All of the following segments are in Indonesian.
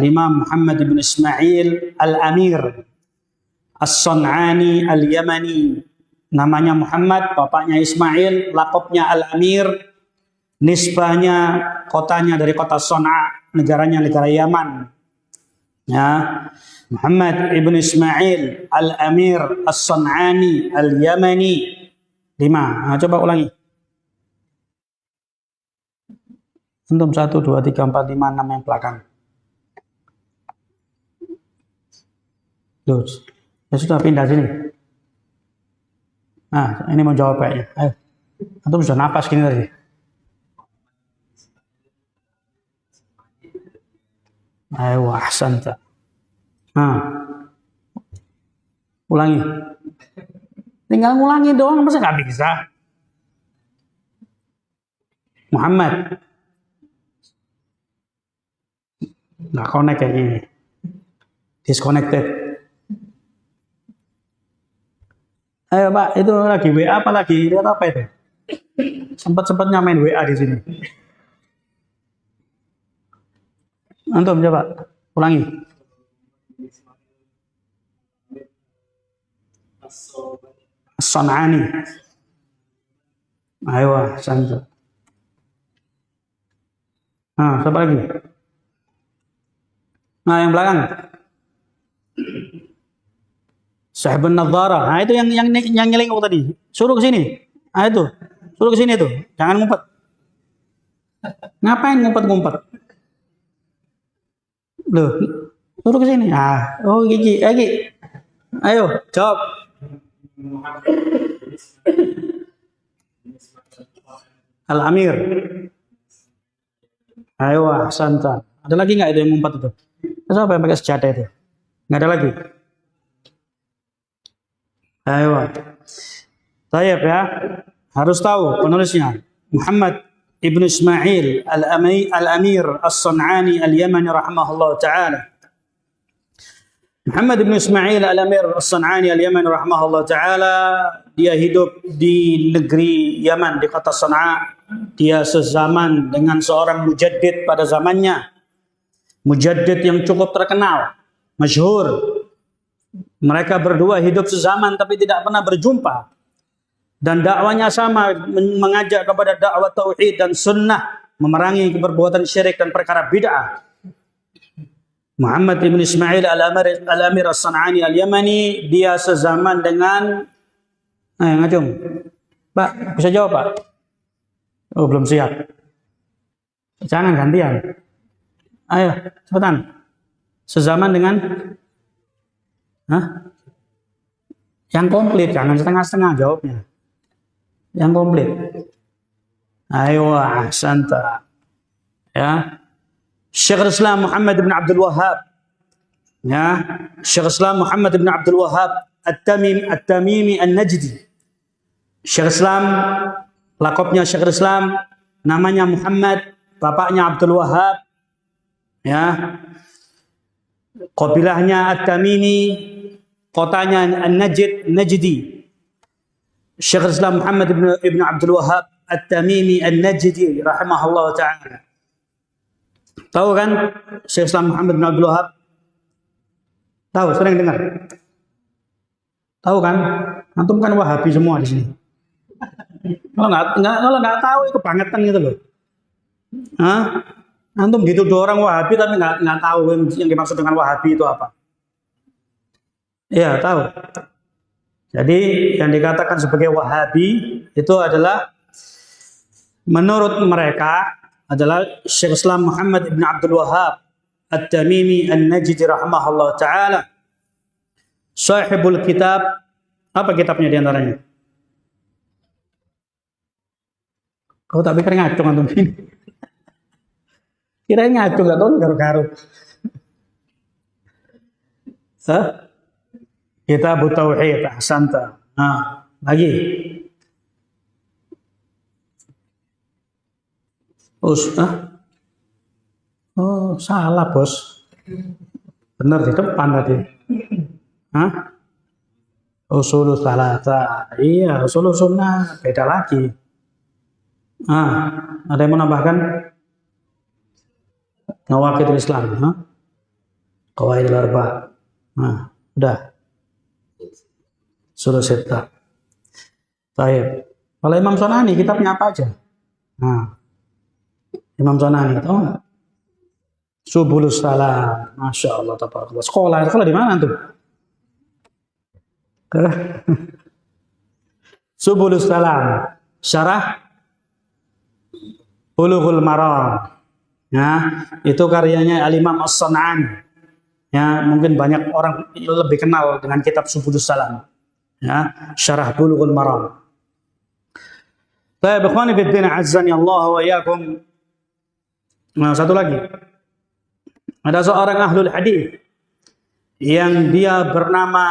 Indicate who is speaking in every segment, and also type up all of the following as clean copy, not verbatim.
Speaker 1: Al-Imam Muhammad ibn Ismail Al-Amir As-San'ani Al-Yamani. Namanya Muhammad, bapaknya Ismail, lakopnya Al-Amir, nisbahnya kotanya dari kota Son'a, negaranya negara Yaman. Ya, Muhammad ibn Ismail Al-Amir As-San'ani Al-Yamani. 5. Nah, coba ulangi. Antum 1, 2, 3, 4, 5, 6 yang belakang. Loh, ya sudah pindah sini. Nah, ini mau jawab kayaknya. Ayo. Antum sudah napas gini tadi. Ayo, ahsanta. Nah. Ulangi. Tinggal ngulangi doang, masa nggak bisa? Muhammad. Nggak connect kayak gini. Disconnected. Ayo Pak, itu lagi WA apa lagi? Lihat apa itu? Sempat-sempatnya main WA di sini. Antum coba ulangi. As-San'ani. Ayo, sanjung. Nah, siapa lagi? Nah, yang belakang. Sahibun Nadhara. Nah, itu yang nyelingkuh tadi. Suruh ke sini. Ah, itu. Suruh ke sini tuh. Jangan ngumpet. Ngapain ngumpet-ngumpet? Loh, suruh ke sini. Ah, oh Gigi. Ayo, jawab. Al-Amir. Ayo, santai. Ada lagi nggak itu yang ngumpet itu? Siapa yang pakai sejadah itu? Nggak ada lagi. Ayo. Tayyib ya. Harus tahu penulisnya. Muhammad ibn Ismail Al-Amir As-San'ani Al-Yamani rahimahullah ta'ala. Muhammad ibn Ismail Al-Amir As-San'ani Al-Yamani rahimahullah ta'ala. Dia hidup di negeri Yaman, di kota San'a. Dia sezaman dengan seorang mujaddid pada zamannya. Mujaddid yang cukup terkenal, masyhur. Mereka berdua hidup sezaman tapi tidak pernah berjumpa. Dan dakwanya sama, mengajak kepada dakwah tauhid dan sunnah, memerangi perbuatan syirik dan perkara bid'ah. Muhammad ibn Ismail Al-Amir As-San'ani Al-Yamani, dia sezaman dengan ngacung. Pak, bisa jawab Pak? Oh, belum siap. Jangan gantian. Ayo, cepetan. Sezaman dengan yang komplit, jangan setengah-setengah jawabnya. Yang komplit. Ayo, ahsanta. Ya. Syekhul Islam Muhammad bin Abdul Wahhab. Ya, Syekhul Islam Muhammad bin Abdul Wahhab At-Tamimi An-Najdi. Syekhul Islam, lakopnya Syekhul Islam, namanya Muhammad, bapaknya Abdul Wahhab. Ya. Qabilahnya At-Tamimi, kotanya An-Najdi. Syekhul Islam Muhammad ibn Abdul Wahhab At-Tamimi An-Najdi rahimahullah ta'ala. Tahu kan Syekhul Islam Muhammad bin Abdul Wahhab? Tahu, sering dengar. Tahu kan? Antum kan Wahabi semua di sini. Kalau nggak tahu itu kebangetan gitu loh. Antum dituduh orang Wahabi tapi nggak tahu yang dimaksud dengan Wahabi itu apa. Iya, tahu. Jadi yang dikatakan sebagai Wahabi itu adalah menurut mereka adalah Syekhul Islam Muhammad ibn Abdul Wahhab At-Tamimi An-Najdi rahimahullah ta'ala. Sahibul kitab. Apa kitabnya diantaranya? Kau tak pikir ngacung antum ini? Kirain ngacung, gak tahu garuk-garuk. Kitab Tauhid, ahsanta. Nah, lagi. Oh, salah bos. Benar di depan tadi. Usulul Thalatha. Iya, usulul sunnah beda lagi. Ada yang mau nambahkan? Nawaqidul Islam. Qawaidul Arba'. Nah, udah. Suruh sitta. Baik. Kalau Imam Sonani kitabnya apa aja? Nah, Imam Sonani tahu nggak? Subulus Salam. Masya Allah, tabarakallah. Sekolah di mana tuh? Subulus Salam. Syarah Bulughul Maram. Ya, itu karyanya Al-Imam As-San'ani. Ya, mungkin banyak orang lebih kenal dengan kitab Subulus Salam. Ya, Syarah Bulughul Maram. Baik, ikhwani fid din, azzani Allah wa iyyakum. Nah, satu lagi. Ada seorang ahlul hadis yang dia bernama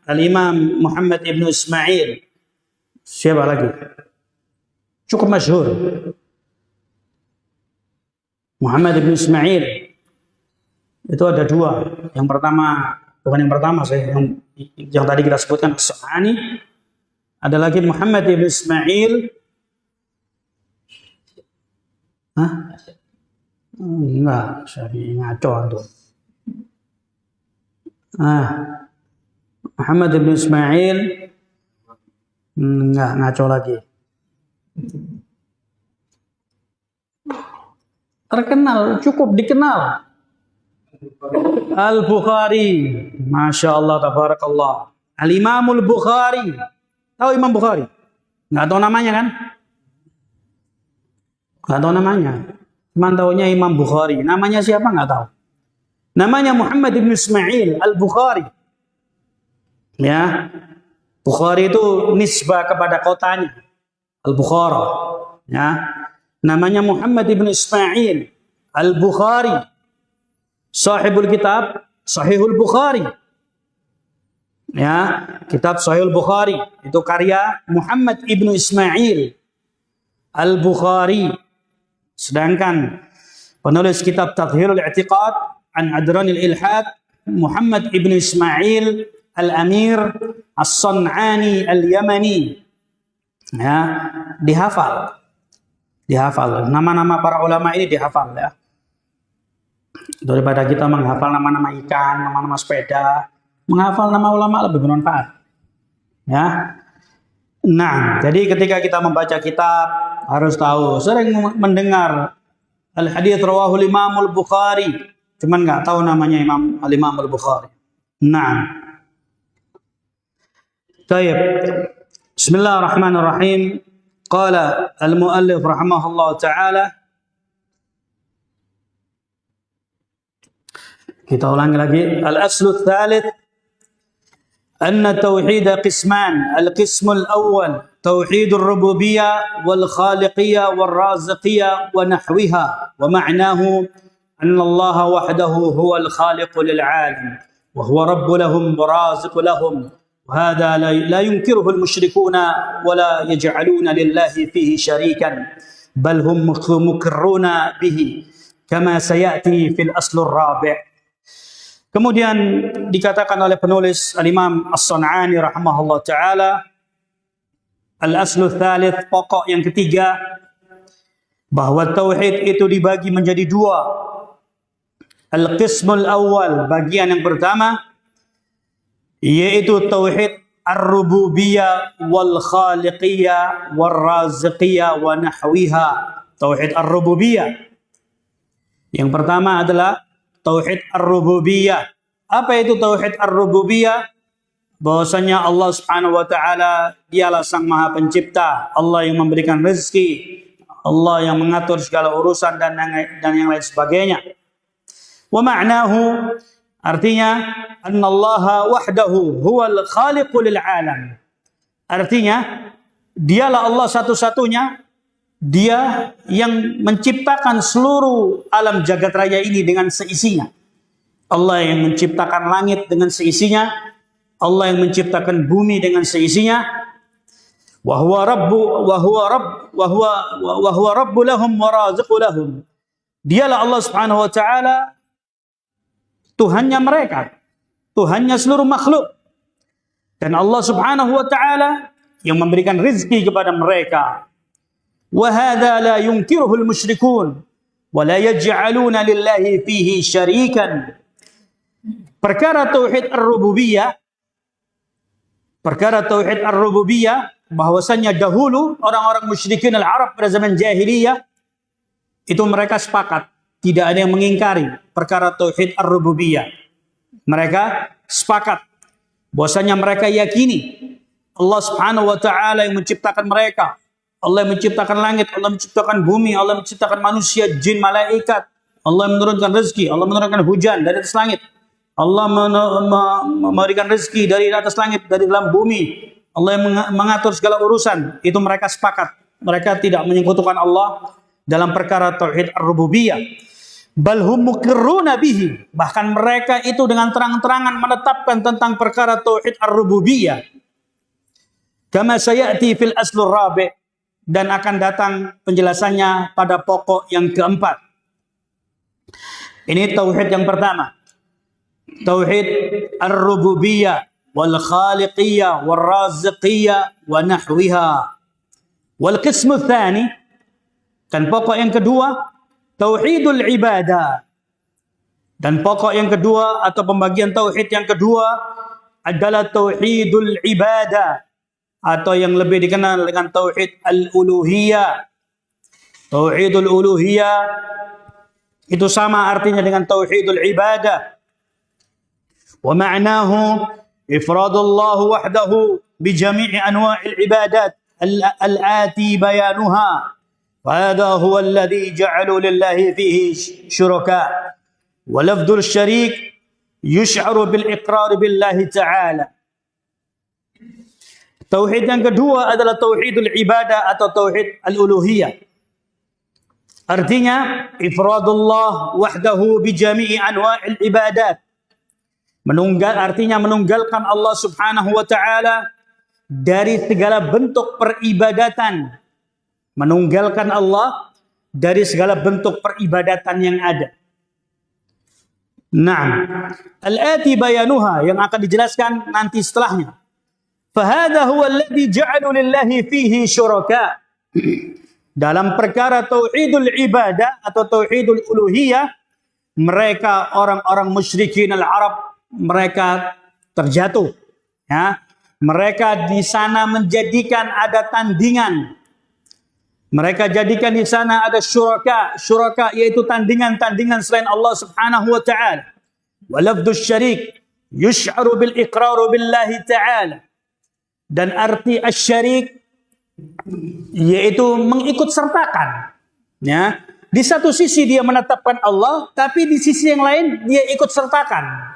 Speaker 1: Al-Imam Muhammad ibn Ismail. Siapa lagi? Cukup masyhur. Muhammad ibn Ismail. Itu ada dua. Yang pertama, bukan yang pertama sih, yang tadi kita sebutkan As-San'ani. Ada lagi Muhammad ibn Ismail. Hah? Enggak, Syafi'i ngaco tuh. Muhammad ibn Ismail. Enggak, ngaco lagi. Terkenal, cukup dikenal. Al-Bukhari. Masya Allah, tabarakallah. Al-Imamul Bukhari. Tahu Imam Bukhari? Enggak tahu namanya kan? Enggak tahu namanya. Cuma tahunya Imam Bukhari. Namanya siapa enggak tahu. Namanya Muhammad ibn Ismail Al-Bukhari. Ya. Bukhari itu nisbah kepada kotanya. Al-Bukhara. Ya. Namanya Muhammad ibn Ismail Al-Bukhari. Sahibul kitab Sahihul Bukhari. Ya, kitab Sahihul Bukhari itu karya Muhammad ibn Ismail Al-Bukhari. Sedangkan penulis kitab Tadhhirul I'tiqad an Adranil Ilhad Muhammad ibn Ismail Al-Amir As-San'ani Al-Yamani. Ya, dihafal. Nama-nama para ulama ini dihafal ya. Daripada kita menghafal nama-nama ikan, nama-nama sepeda, menghafal nama ulama lebih bermanfaat. Ya. Nah, jadi ketika kita membaca kitab harus tahu. Sering mendengar al-hadits rawahu Imam Al-Bukhari, cuman nggak tahu namanya Imam Al-Bukhari. Nah. Baik. Bismillahirrahmanirrahim. Qala al-muallif rahimahullah taala. Kita ulangi lagi. Al-aslu tsalits anna tauhid qisman. Al-qism al-awwal توحيد الربوبية والخالقية والرازقية ونحوها ومعناه أن الله وحده هو الخالق للعالم وهو رب لهم ورازق لهم وهذا لا ينكره المشركون ولا يجعلون لله فيه شريكا بل هم مقرون به كما سيأتي في الأصل الرابع. Kemudian dikatakan oleh penulis Al-Imam As-San'ani rahimahullah ta'ala, al-aslu tsalits, pokok yang ketiga, bahwa tauhid itu dibagi menjadi dua. Al-qismul awal, bagian yang pertama, yaitu tauhid ar-rububiyah wal khaliqiyah wal raziqiyah wa nahwiha. Tauhid ar-rububiyah. Yang pertama adalah tauhid ar-rububiyah. Apa itu tauhid ar-rububiyah? Bahwasanya Allah Subhanahu wa taala dialah Sang Maha Pencipta, Allah yang memberikan rezeki, Allah yang mengatur segala urusan dan yang lain sebagainya. Wa ma'nahu, artinya annallaha wahdahu huwal khaliqu lil alam. Artinya dialah Allah satu-satunya, dia yang menciptakan seluruh alam jagat raya ini dengan seisinya. Allah yang menciptakan langit dengan seisinya, Allah yang menciptakan bumi dengan seisinya. Wa huwa rabbu lahum wa raziqu lahum. Dialah Allah Subhanahu wa taala Tuhannya mereka, Tuhannya seluruh makhluk. Dan Allah Subhanahu wa taala yang memberikan rezeki kepada mereka. Wa hadza la yunkiruhu al-musyrikun wa la yaj'aluna lillahi fihi syarikan. Perkara tauhid ar-rububiyah, bahwasanya dahulu orang-orang musyrikin al-Arab pada zaman jahiliyah itu mereka sepakat, tidak ada yang mengingkari perkara tauhid ar-rububiyah. Mereka sepakat bahwasanya mereka yakini Allah Subhanahu wa taala yang menciptakan mereka. Allah yang menciptakan langit, Allah menciptakan bumi, Allah menciptakan manusia, jin, malaikat. Allah menurunkan rezeki, Allah menurunkan hujan dari atas langit. Allah memberikan rezeki dari atas langit, dari dalam bumi. Allah yang mengatur segala urusan. Itu mereka sepakat. Mereka tidak menyekutukan Allah dalam perkara tauhid ar-rububiyah. Bal hum muqirruna bihi. Bahkan mereka itu dengan terang-terangan menetapkan tentang perkara tauhid ar-rububiyah. Kama sayati fil aslur rabi', dan akan datang penjelasannya pada pokok yang keempat. Ini tauhid yang pertama. Tauhid ar-rububiyah wal khaliqiyah wal raziqiyah wa nahwiha. Wal qismu tsani, dan pokok yang kedua tauhidul ibadah. Dan pokok yang kedua atau pembagian tauhid yang kedua adalah tauhidul ibadah, atau yang lebih dikenal dengan tauhid al-uluhiyah. Tauhidul uluhiyah itu sama artinya dengan tauhidul ibadah. Wa ma'nahu ifradullah wahdahu bi jami'i anwa'il ibadat al-ati bayanuha. Wa hadha huwa alladhi ja'alu lillahi fihi syuraka. Wa lafdhul syarik yush'aru bil iqrar billahi ta'ala. Tauhid yang kedua adalah tauhidul ibadah atau tauhid al-uluhiyah. Artinya ifradullah wahdahu bi jami'i anwa'il ibadat. Artinya menunggalkan Allah Subhanahu wa taala dari segala bentuk peribadatan. Menunggalkan Allah dari segala bentuk peribadatan yang ada. Naam. Al-ati bayanuha, yang akan dijelaskan nanti setelahnya. Fahadha huwa alladhi ja'alu lillahi fihi syuraka. Dalam perkara tauhidul ibadah atau tauhidul uluhiyah, mereka orang-orang musyrikin al-Arab mereka terjatuh, ya. Mereka di sana menjadikan ada tandingan. Mereka jadikan di sana ada syuraka yaitu tandingan-tandingan selain Allah Subhanahu wa taala. Wa lafdhu syarik yush'aru bil iqrar billahi ta'ala. Dan arti asy-syarik yaitu mengikut sertakan, ya. Di satu sisi dia menetapkan Allah, tapi di sisi yang lain dia ikut sertakan.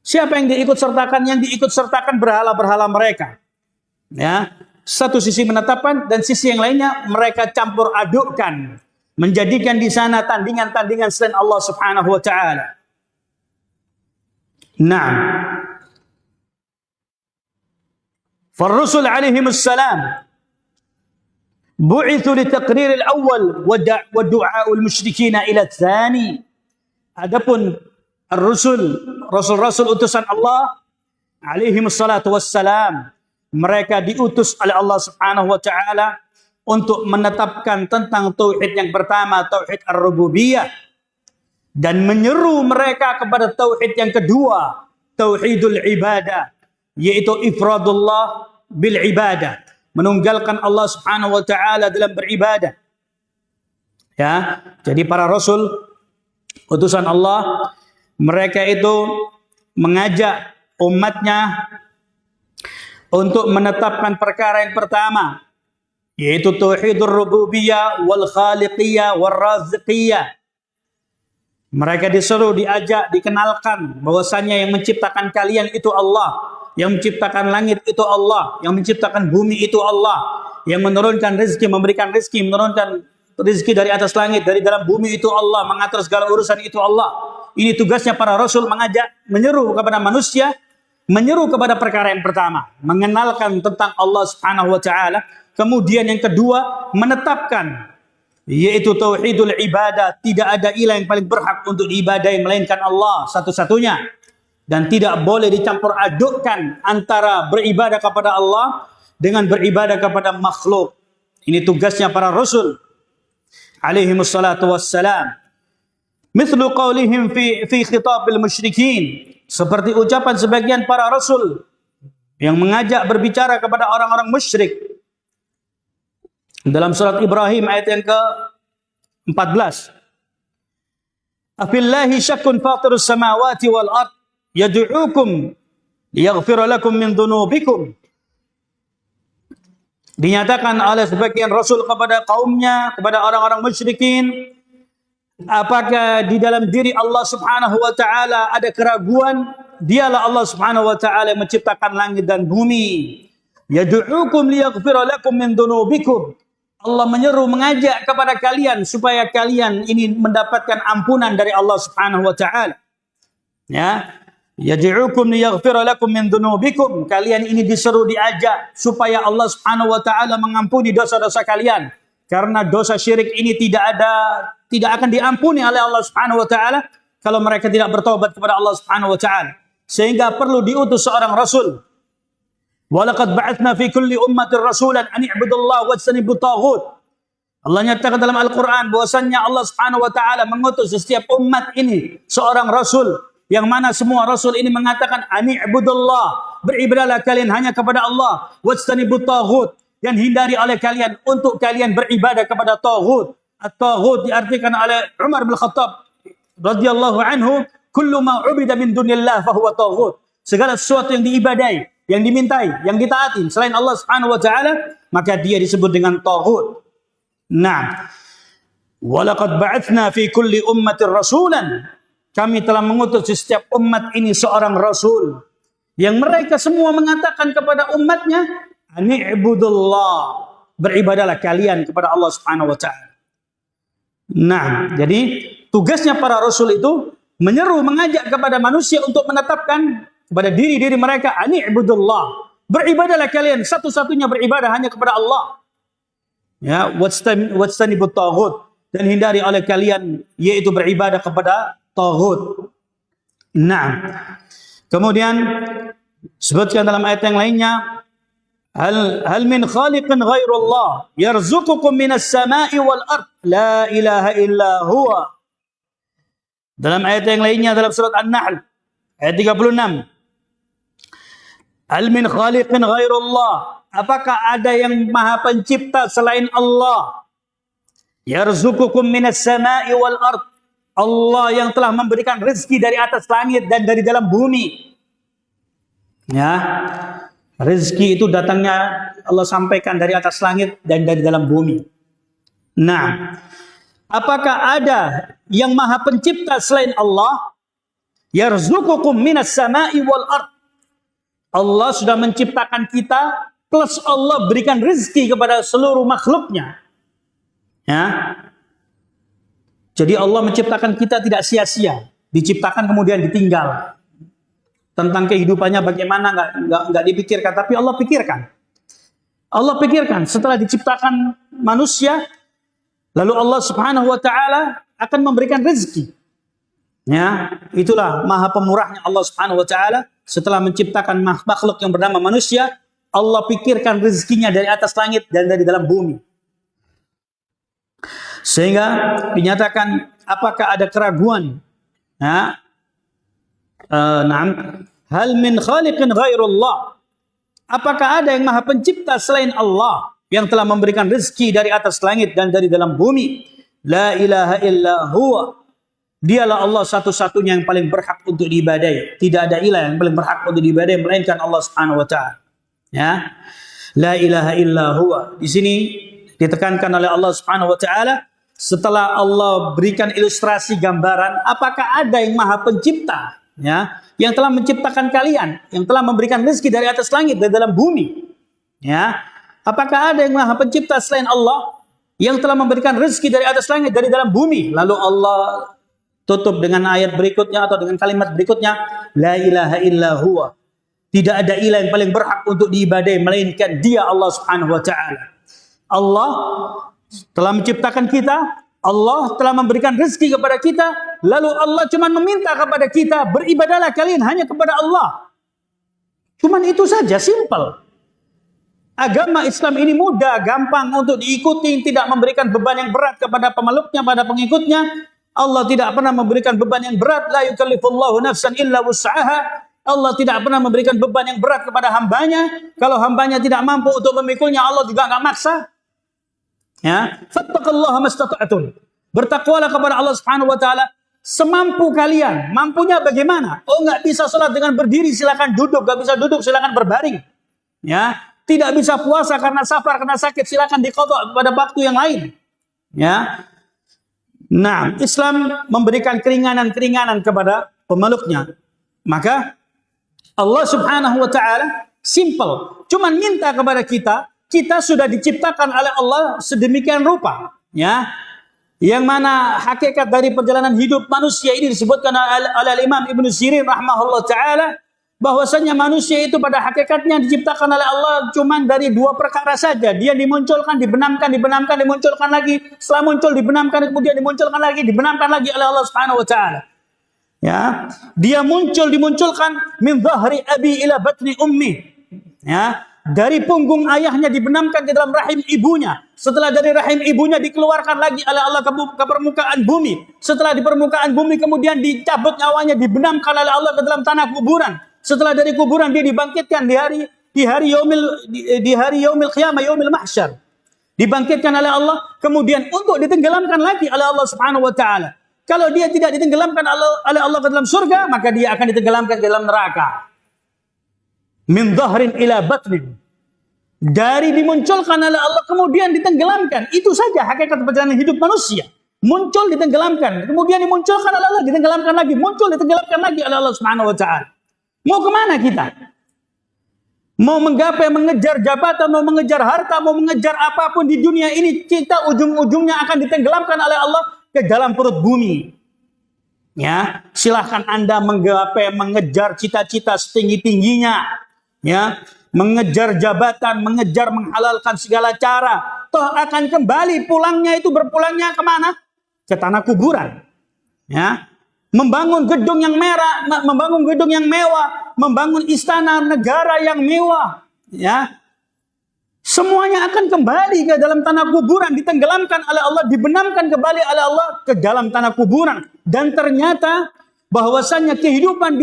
Speaker 1: Siapa yang diikut sertakan? Yang diikut sertakan berhala-berhala mereka, ya. Satu sisi menetapkan dan sisi yang lainnya mereka campur adukkan, menjadikan di sana tandingan-tandingan selain Allah Subhanahu wa taala. Naam. فالرسل عليهم السلام بعثوا لتقرير الأول ودعاء المشركين إلى الثاني. Adapun Rasul-Rasul utusan Allah alaihi wassalatu wassalam, mereka diutus oleh Allah Subhanahu wa taala untuk menetapkan tentang tauhid yang pertama, tauhid ar-rububiyah, dan menyeru mereka kepada tauhid yang kedua, tauhidul ibadah, yaitu ifradullah bil ibadah, menunggalkan Allah Subhanahu wa taala dalam beribadah. Ya, jadi para rasul utusan Allah, mereka itu mengajak umatnya untuk menetapkan perkara yang pertama, yaitu tauhidur rububiyah wal khaliqiyah wal raziqiyah. Mereka disuruh, diajak, dikenalkan bahwasanya yang menciptakan kalian itu Allah, yang menciptakan langit itu Allah, yang menciptakan bumi itu Allah, yang menurunkan rezeki, memberikan rezeki, menurunkan rezeki dari atas langit, dari dalam bumi itu Allah, mengatur segala urusan itu Allah. Ini tugasnya para rasul, mengajak, menyeru kepada manusia, menyeru kepada perkara yang pertama, mengenalkan tentang Allah Subhanahu wa taala. Kemudian yang kedua, menetapkan, yaitu tauhidul ibadah, tidak ada ilah yang paling berhak untuk diibadahi melainkan Allah satu-satunya, dan tidak boleh dicampur adukkan antara beribadah kepada Allah dengan beribadah kepada makhluk. Ini tugasnya para rasul alaihi wassalatu wassalam. Mithlu qawlihim fi khitabil musyrikin seperti ucapan sebagian para rasul yang mengajak berbicara kepada orang-orang musyrik. Dalam surat Ibrahim ayat yang ke-14. Afillahi syakkun fatirus samawati wal ard yad'uukum liyaghfira lakum min dhunubikum. Dinyatakan oleh sebagian rasul kepada kaumnya, kepada orang-orang musyrikin, apakah di dalam diri Allah Subhanahu wa taala ada keraguan? Dialah Allah Subhanahu wa taala yang menciptakan langit dan bumi. Yad'uukum liyaghfira lakum min dhunubikum. Allah menyeru, mengajak kepada kalian supaya kalian ini mendapatkan ampunan dari Allah Subhanahu wa taala. Ya. Yad'uukum liyaghfira lakum min dhunubikum. Kalian ini diseru, diajak supaya Allah Subhanahu wa taala mengampuni dosa-dosa kalian. Karena dosa syirik ini tidak akan diampuni oleh Allah Subhanahu wa taala kalau mereka tidak bertobat kepada Allah Subhanahu wa taala. Sehingga perlu diutus seorang rasul. Walaqad ba'atsna fi kulli ummatin rasulan an i'budullaha wajtanibut taghut. Allah nyatakan dalam Al-Qur'an bahwasannya Allah Subhanahu wa taala mengutus setiap umat ini seorang rasul, yang mana semua rasul ini mengatakan an i'budullah, beribadahlah kalian hanya kepada Allah, wajtanibut taghut, dan hindari oleh kalian untuk kalian beribadah kepada taghut. At-taghut diartikan oleh Umar bin Khattab radhiyallahu anhu, kullu ma 'ubida min dunillah fa huwa taghut. Segala sesuatu yang diibadai, yang dimintai, yang ditaati selain Allah Subhanahu wa taala, maka dia disebut dengan taghut. Nah, walaqad ba'atsna fi kulli ummatin rasulan. Kami telah mengutus di setiap umat ini seorang rasul yang mereka semua mengatakan kepada umatnya, ani'budullah, beribadahlah kalian kepada Allah Subhanahu wa taala. Nah, jadi tugasnya para rasul itu menyeru, mengajak kepada manusia untuk menetapkan kepada diri-diri mereka, ani'budullah, beribadahlah kalian, satu-satunya beribadah hanya kepada Allah. Ya, wajtanibut taghut, dan hindari oleh kalian yaitu beribadah kepada taghut. Nah, kemudian sebutkan dalam ayat yang lainnya, hal min khaliqin ghairullah yarzuqukum minas sama'i wal ard la ilaha illa huwa. Dalam ayat yang lainnya dalam surat An-Nahl ayat 36. Hal min khaliqin ghairullah, apakah ada yang maha pencipta selain Allah? Yarzuqukum minas sama'i wal ard, Allah yang telah memberikan rezeki dari atas langit dan dari dalam bumi. Ya, rezeki itu datangnya Allah sampaikan dari atas langit dan dari dalam bumi. Nah, apakah ada yang maha pencipta selain Allah? Yarzuqukum minas sama'i wal ard, Allah sudah menciptakan kita, plus Allah berikan rezeki kepada seluruh makhluknya. Ya. Jadi Allah menciptakan kita tidak sia-sia, diciptakan kemudian ditinggal. Tentang kehidupannya bagaimana nggak dipikirkan, tapi Allah pikirkan. Allah pikirkan setelah diciptakan manusia, lalu Allah Subhanahu wa taala akan memberikan rezeki. Ya, itulah maha pemurahnya Allah Subhanahu wa taala. Setelah menciptakan makhluk yang bernama manusia, Allah pikirkan rezekinya dari atas langit dan dari dalam bumi. Sehingga dinyatakan, apakah ada keraguan? Hal min khaliqin ghairullah, apakah ada yang maha pencipta selain Allah yang telah memberikan rezeki dari atas langit dan dari dalam bumi? La ilaha illa huwa, dialah Allah satu-satunya yang paling berhak untuk diibadai. Tidak ada ilah yang paling berhak untuk diibadai melainkan Allah Subhanahu wa taala. Ya. La ilaha illa huwa. Di sini ditekankan oleh Allah Subhanahu wa taala setelah Allah berikan ilustrasi gambaran, apakah ada yang maha pencipta, ya, yang telah menciptakan kalian, yang telah memberikan rezeki dari atas langit dan dalam bumi. Ya. Apakah ada yang maha pencipta selain Allah yang telah memberikan rezeki dari atas langit dari dalam bumi? Lalu Allah tutup dengan ayat berikutnya atau dengan kalimat berikutnya, la ilaha illa huwa, tidak ada ilah yang paling berhak untuk diibadai melainkan Dia, Allah Subhanahu wa taala. Allah telah menciptakan kita, Allah telah memberikan rezeki kepada kita, lalu Allah cuma meminta kepada kita, beribadahlah kalian hanya kepada Allah. Cuman itu saja, simple. Agama Islam ini mudah, gampang untuk diikuti, tidak memberikan beban yang berat kepada pemeluknya, pada pengikutnya. Allah tidak pernah memberikan beban yang berat. La yukallifullahu nafsan illa wus'aha. Allah tidak pernah memberikan beban yang berat kepada hambanya. Kalau hambanya tidak mampu untuk memikulnya, Allah juga nggak maksa. Ya, fattaqullaha mastata'tum. Bertakwalah kepada Allah Subhanahu wa taala semampu kalian. Mampunya bagaimana? Oh, nggak bisa sholat dengan berdiri, silakan duduk. Nggak bisa duduk, silakan berbaring. Ya, tidak bisa puasa karena safar, karena sakit, silakan diqadha pada waktu yang lain. Ya. Nah, Islam memberikan keringanan-keringanan kepada pemeluknya. Maka Allah Subhanahu wa taala simple, cuman minta kepada kita sudah diciptakan oleh Allah sedemikian rupa, ya. Yang mana hakikat dari perjalanan hidup manusia ini disebutkan oleh Imam Ibnu Sirin rahimahullah taala, bahwasanya manusia itu pada hakikatnya diciptakan oleh Allah cuman dari dua perkara saja. Dia dimunculkan, dibenamkan, dimunculkan lagi. Setelah muncul, dibenamkan, kemudian dimunculkan lagi, dibenamkan lagi oleh Allah Subhanahu wa taala. Ya, dia dimunculkan min dhahri abi ila batni ummi. Ya, dari punggung ayahnya dibenamkan ke dalam rahim ibunya. Setelah dari rahim ibunya dikeluarkan lagi oleh Allah ke permukaan bumi. Setelah di permukaan bumi kemudian dicabut nyawanya, dibenamkan oleh Allah ke dalam tanah kuburan. Setelah dari kuburan dia dibangkitkan di hari yaumil qiyamah, yaumil mahsyar. Dibangkitkan oleh Allah kemudian untuk ditenggelamkan lagi oleh Allah Subhanahu wa taala. Kalau dia tidak ditenggelamkan oleh Allah ke dalam surga, maka dia akan ditenggelamkan ke dalam neraka. Min dhahrin ila batnin. Dari dimunculkan oleh Allah kemudian ditenggelamkan. Itu saja hakikat perjalanan hidup manusia. Muncul, ditenggelamkan, kemudian dimunculkan oleh Allah, ditenggelamkan lagi, muncul, ditenggelamkan lagi oleh Allah Subhanahu wa taala. Mau kemana kita? Mau menggapai, mengejar jabatan, mau mengejar harta, mau mengejar apapun di dunia ini, kita ujung-ujungnya akan ditenggelamkan oleh Allah ke dalam perut bumi. Ya, silahkan Anda menggapai, mengejar cita-cita setinggi-tingginya. Ya, mengejar jabatan, mengejar menghalalkan segala cara. Toh akan kembali, berpulangnya kemana? Ke tanah kuburan. Ya. Membangun gedung yang membangun gedung yang mewah, membangun istana negara yang mewah, ya. Semuanya akan kembali ke dalam tanah kuburan, ditenggelamkan oleh Allah, dibenamkan kembali oleh Allah ke dalam tanah kuburan. Dan ternyata bahwasanya kehidupan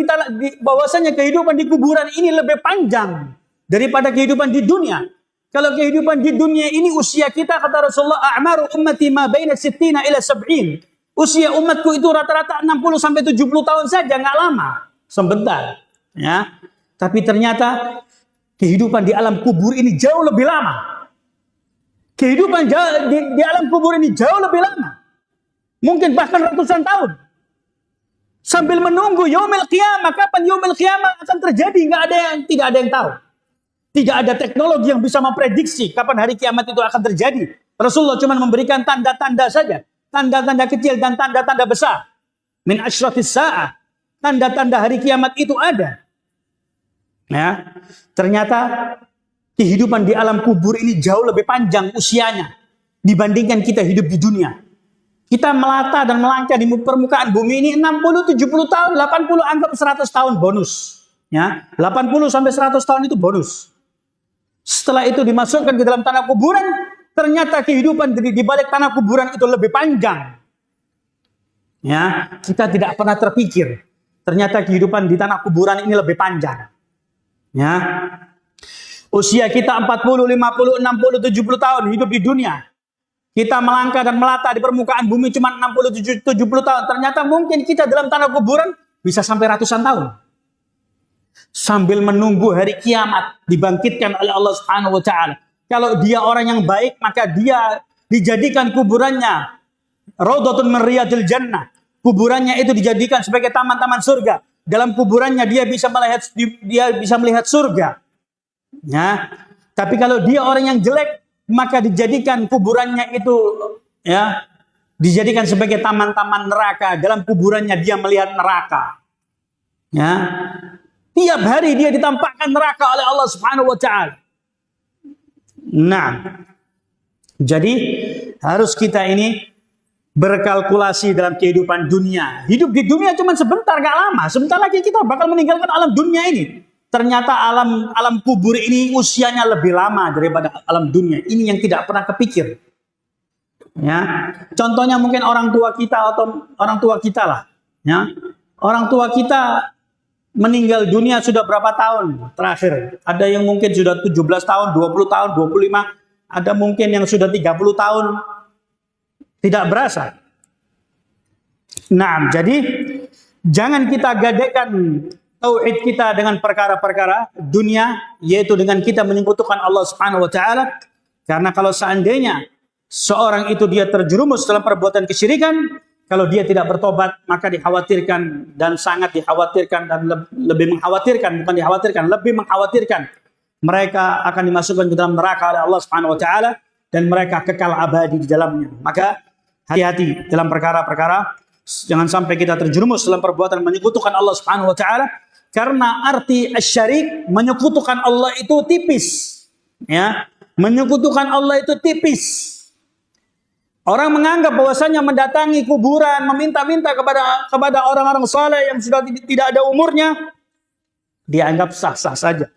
Speaker 1: di kuburan ini lebih panjang daripada kehidupan di dunia. Kalau kehidupan di dunia ini usia kita, kata Rasulullah, a'maru ummati ma baina 60 ila 70. Usia umatku itu rata-rata 60 sampai 70 tahun saja, nggak lama, sebentar, ya. Tapi ternyata kehidupan di alam kubur ini jauh lebih lama. Kehidupan di alam kubur ini jauh lebih lama. Mungkin bahkan ratusan tahun. Sambil menunggu yaumil qiyamah, kapan yaumil qiyamah akan terjadi, tidak ada yang tahu. Tidak ada teknologi yang bisa memprediksi kapan hari kiamat itu akan terjadi. Rasulullah cuma memberikan tanda-tanda saja. Tanda-tanda kecil dan tanda-tanda besar. Min asyratis sa'ah. Tanda-tanda hari kiamat itu ada. Ya, ternyata kehidupan di alam kubur ini jauh lebih panjang usianya dibandingkan kita hidup di dunia. Kita melata dan melangkah di permukaan bumi ini 60, 70 tahun, 80, anggap 100 tahun bonus. Ya, 80 sampai 100 tahun itu bonus. Setelah itu dimasukkan ke dalam tanah kuburan, ternyata kehidupan di balik tanah kuburan itu lebih panjang. Ya, kita tidak pernah terpikir ternyata kehidupan di tanah kuburan ini lebih panjang. Ya. Usia kita 40, 50, 60, 70 tahun hidup di dunia. Kita melangkah dan melata di permukaan bumi cuma 60, 70 tahun. Ternyata mungkin kita dalam tanah kuburan bisa sampai ratusan tahun. Sambil menunggu hari kiamat dibangkitkan oleh Allah Subhanahu wa taala. Kalau dia orang yang baik, maka dia dijadikan kuburannya raudhatun min riyadil jannah. Kuburannya itu dijadikan sebagai taman-taman surga. Dalam kuburannya dia bisa melihat surga. Ya. Tapi kalau dia orang yang jelek, maka dijadikan kuburannya itu, ya, dijadikan sebagai taman-taman neraka. Dalam kuburannya dia melihat neraka. Ya. Tiap hari dia ditampakkan neraka oleh Allah Subhanahu wa taala. Nah, jadi harus kita ini berkalkulasi dalam kehidupan dunia. Hidup di dunia cuma sebentar, gak lama. Sebentar lagi kita bakal meninggalkan alam dunia ini. Ternyata alam kubur ini usianya lebih lama daripada alam dunia. Ini yang tidak pernah kepikir. Ya, contohnya mungkin orang tua kita atau orang tua kita lah. Ya, orang tua kita meninggal dunia sudah berapa tahun terakhir? Ada yang mungkin sudah 17 tahun, 20 tahun, 25, ada mungkin yang sudah 30 tahun. Tidak berasa. Nah, jadi jangan kita gadaikan tauhid kita dengan perkara-perkara dunia, yaitu dengan kita menyekutukan Allah Subhanahu wa taala. Karena kalau seandainya seorang itu dia terjerumus dalam perbuatan kesyirikan, kalau dia tidak bertobat, maka dikhawatirkan dan sangat dikhawatirkan dan lebih mengkhawatirkan, bukan dikhawatirkan, lebih mengkhawatirkan mereka akan dimasukkan ke dalam neraka oleh Allah Subhanahu wa taala dan mereka kekal abadi di dalamnya. Maka hati-hati dalam perkara-perkara, jangan sampai kita terjerumus dalam perbuatan menyekutukan Allah Subhanahu wa taala, karena arti asy-syarik, menyekutukan Allah itu tipis. Ya, menyekutukan Allah itu tipis. Orang menganggap bahwasanya mendatangi kuburan, meminta-minta kepada orang-orang saleh yang sudah tidak ada umurnya, dianggap sah-sah saja.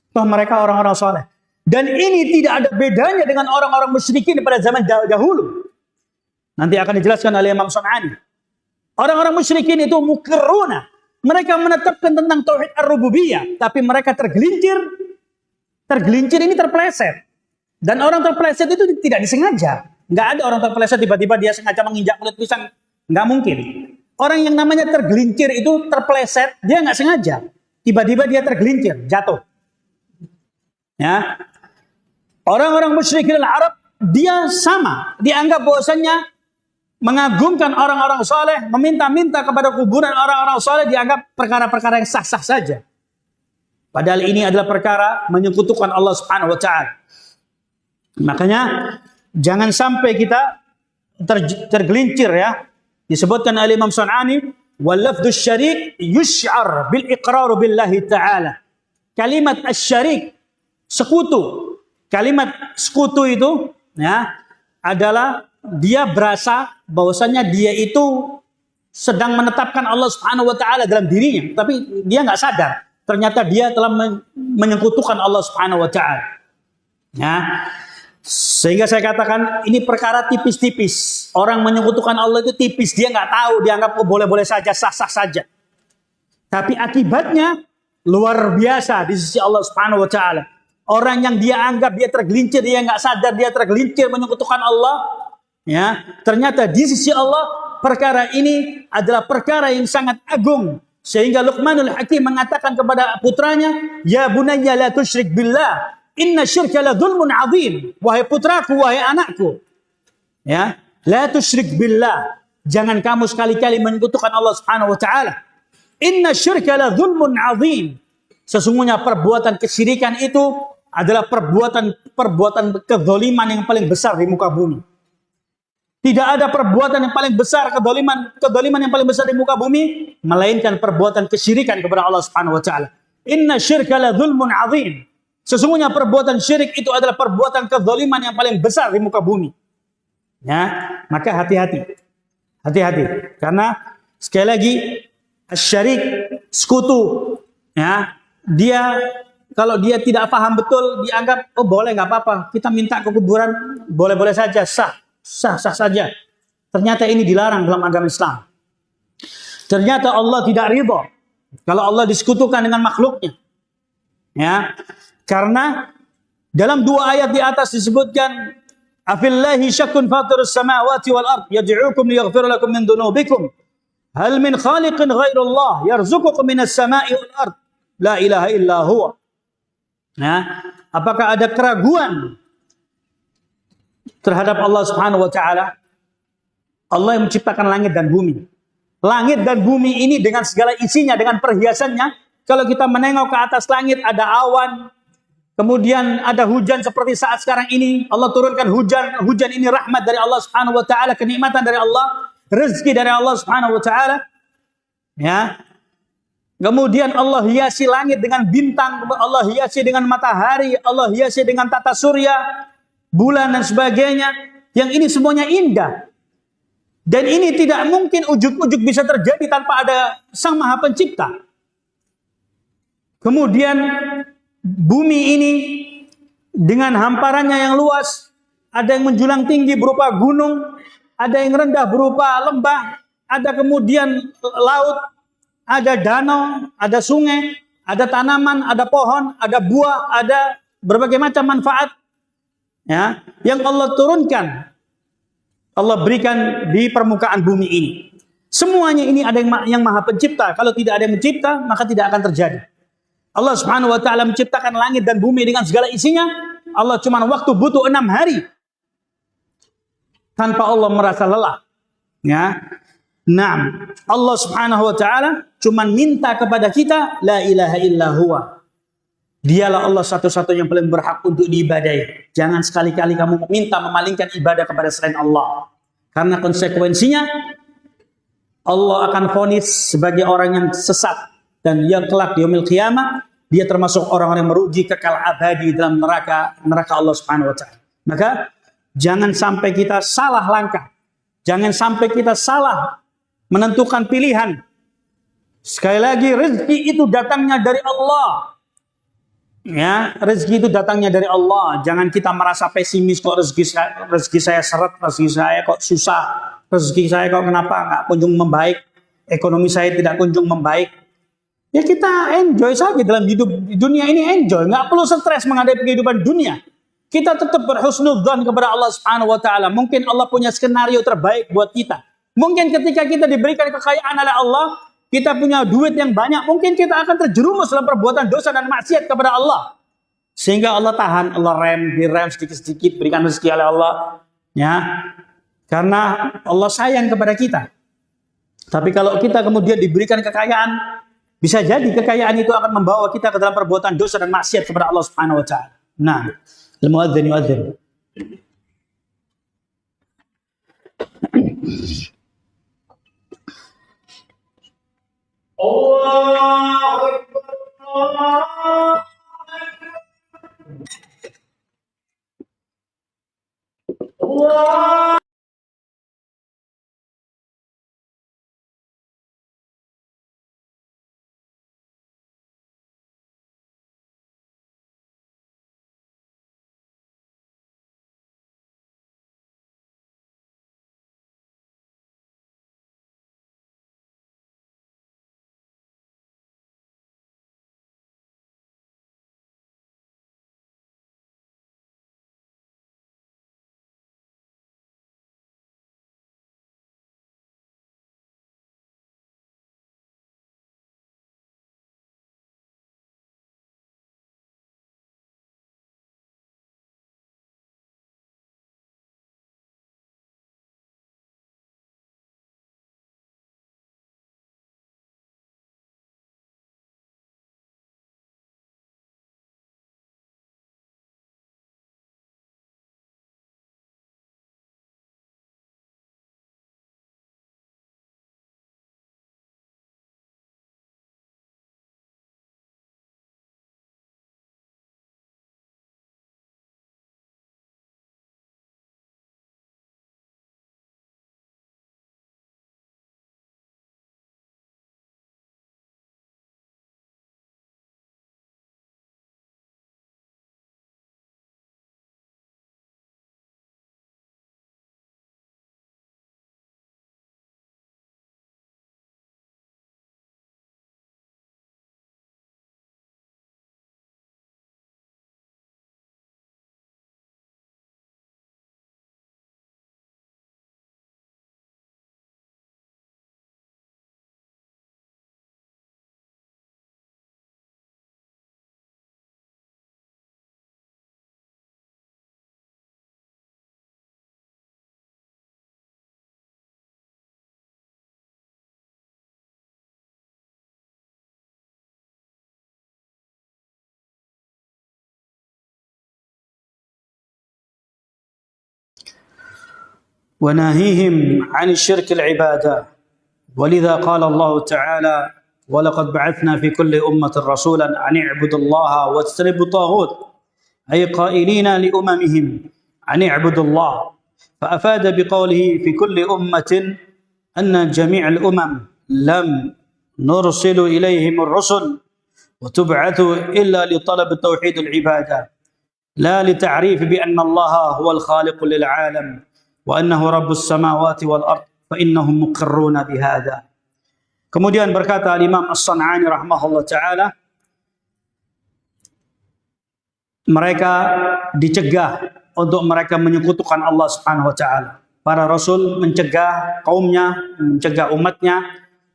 Speaker 1: Toh mereka orang-orang saleh. Dan ini tidak ada bedanya dengan orang-orang musyrikin pada zaman dahulu. Nanti akan dijelaskan oleh Imam Sun'ani. Orang-orang musyrikin itu muqirruna. Mereka menetapkan tentang tauhid ar-rububiyah, tapi mereka tergelincir. Tergelincir ini terpeleset. Dan orang terpeleset itu tidak disengaja. Nggak ada orang terpeleset tiba-tiba dia sengaja menginjak kulit pisang. Nggak mungkin. Orang yang namanya tergelincir itu terpeleset, dia nggak sengaja. Tiba-tiba dia tergelincir, jatuh. Ya. Orang-orang musyrikin Arab, dia sama. Dianggap bahwasanya mengagungkan orang-orang soleh, meminta-minta kepada kuburan orang-orang soleh, dianggap perkara-perkara yang sah-sah saja. Padahal ini adalah perkara menyekutukan Allah Subhanahu wa taala. Makanya jangan sampai kita tergelincir ya. Disebutkan oleh Imam Sun'ani, wal lafdhu syarik yush'ar bil iqrar billahi ta'ala. Kalimat asy-syarik, sekutu. Kalimat sekutu itu ya adalah dia berasa bahwasanya dia itu sedang menetapkan Allah Subhanahu wa taala dalam dirinya, tapi dia nggak sadar. Ternyata dia telah menyekutukan Allah Subhanahu wa taala. Ya. Sehingga saya katakan ini perkara tipis-tipis. Orang menyekutukan Allah itu tipis, dia nggak tahu, dianggap boleh-boleh saja, sah-sah saja. Tapi akibatnya luar biasa di sisi Allah Subhanahu wa taala. Orang yang dia anggap dia tergelincir, dia nggak sadar dia tergelincir menyekutukan Allah, ya, ternyata di sisi Allah perkara ini adalah perkara yang sangat agung. Sehingga Luqmanul Hakim mengatakan kepada putranya, "Ya bunayya la tusyrik billah, inna syirka la dzulmun 'adzim." Wahai putraku, wahai anakku, ya, la tusyrik billah, jangan kamu sekali-kali menyekutukan Allah Subhanahu wa taala. Inna syirka la dzulmun 'adzim. Sesungguhnya perbuatan kesyirikan itu adalah perbuatan kezaliman yang paling besar di muka bumi. Tidak ada perbuatan yang paling besar, kezaliman yang paling besar di muka bumi, melainkan perbuatan kesyirikan kepada Allah Subhanahu wa taala. Inna syirka la dzulmun 'adzim. Sesungguhnya perbuatan syirik itu adalah perbuatan kezaliman yang paling besar di muka bumi. Ya, maka hati-hati. Hati-hati, karena sekali lagi asy-syarik, sekutu, ya, dia kalau dia tidak paham betul, dianggap oh boleh, nggak apa-apa, kita minta ke kuburan boleh-boleh saja, sah saja. Ternyata ini dilarang dalam agama Islam. Ternyata Allah tidak ridha kalau Allah disekutukan dengan makhluknya. Ya, karena dalam dua ayat di atas disebutkan, afillahi syakkun fatirus samawati wal ard yad'ukum liyaghfir lakum min dunubikum hal min khaliqin ghairullah yarzuqukum minas sama'i wal ard la ilaha illa huwa. Ya, apakah ada keraguan terhadap Allah Subhanahu wa taala? Allah yang menciptakan langit dan bumi. Langit dan bumi ini dengan segala isinya, dengan perhiasannya. Kalau kita menengok ke atas langit ada awan, kemudian ada hujan seperti saat sekarang ini. Allah turunkan hujan. Hujan ini rahmat dari Allah Subhanahu wa taala, kenikmatan dari Allah, rezeki dari Allah Subhanahu wa taala. Ya. Kemudian Allah hiasi langit dengan bintang, Allah hiasi dengan matahari, Allah hiasi dengan tata surya, bulan dan sebagainya. Yang ini semuanya indah. Dan ini tidak mungkin ujuk-ujuk bisa terjadi tanpa ada Sang Maha Pencipta. Kemudian bumi ini dengan hamparannya yang luas, ada yang menjulang tinggi berupa gunung, ada yang rendah berupa lembah, ada kemudian laut, ada danau, ada sungai, ada tanaman, ada pohon, ada buah, ada berbagai macam manfaat ya yang Allah turunkan, Allah berikan di permukaan bumi ini. Semuanya ini ada yang Maha Pencipta. Kalau tidak ada yang mencipta, maka tidak akan terjadi. Allah Subhanahu wa taala menciptakan langit dan bumi dengan segala isinya. Allah cuma waktu butuh 6 hari tanpa Allah merasa lelah. Ya. Naam. Allah Subhanahu wa taala cuma minta kepada kita la ilaha illa huwa. Dialah Allah satu-satunya yang paling berhak untuk diibadahi. Jangan sekali-kali kamu minta memalingkan ibadah kepada selain Allah. Karena konsekuensinya Allah akan vonis sebagai orang yang sesat, dan yang kelak di yaumil qiyamah dia termasuk orang-orang yang merugi kekal abadi dalam neraka Allah Subhanahu wa taala. Maka jangan sampai kita salah langkah. Jangan sampai kita salah menentukan pilihan. Sekali lagi, rezeki itu datangnya dari Allah. Ya, rezeki itu datangnya dari Allah. Jangan kita merasa pesimis kok rezeki saya seret, rezeki saya kok susah, rezeki saya kok kenapa nggak kunjung membaik, ekonomi saya tidak kunjung membaik. Ya kita enjoy saja dalam hidup di dunia ini, enjoy, nggak perlu stres menghadapi kehidupan dunia. Kita tetap berhusnudzan kepada Allah Subhanahu wa taala. Mungkin Allah punya skenario terbaik buat kita. Mungkin ketika kita diberikan kekayaan oleh Allah, kita punya duit yang banyak, mungkin kita akan terjerumus dalam perbuatan dosa dan maksiat kepada Allah. Sehingga Allah tahan, Allah direm sedikit-sedikit, berikan rezeki oleh Allah. Ya, karena Allah sayang kepada kita. Tapi kalau kita kemudian diberikan kekayaan, bisa jadi kekayaan itu akan membawa kita ke dalam perbuatan dosa dan maksiat kepada Allah Subhanahu wa taala. Nah, al-muadzin yuadzin. Allahu Akbar. Allah. وناهيهم عن الشرك العبادة. ولذا قال الله تعالى ولقد بعثنا في كل أمة رسولا أن اعبدوا الله واجتنبوا الطاغوت، أي قائلين لأممهم أن اعبدوا الله. فأفاد بقوله في كل أمة أن جميع الأمم لم نرسل إليهم الرسل وتبعثوا إلا لطلب توحيد العبادة. la li ta'rif bi anna Allah huwal khaliq lil alam wa annahu rabbus samawati wal ard fa innahum muqirruna bihadza. Kemudian berkata Imam As-San'ani rahimahullah taala, mereka dicegah untuk mereka menyekutukan Allah Subhanahu wa taala. Para rasul mencegah kaumnya, mencegah umatnya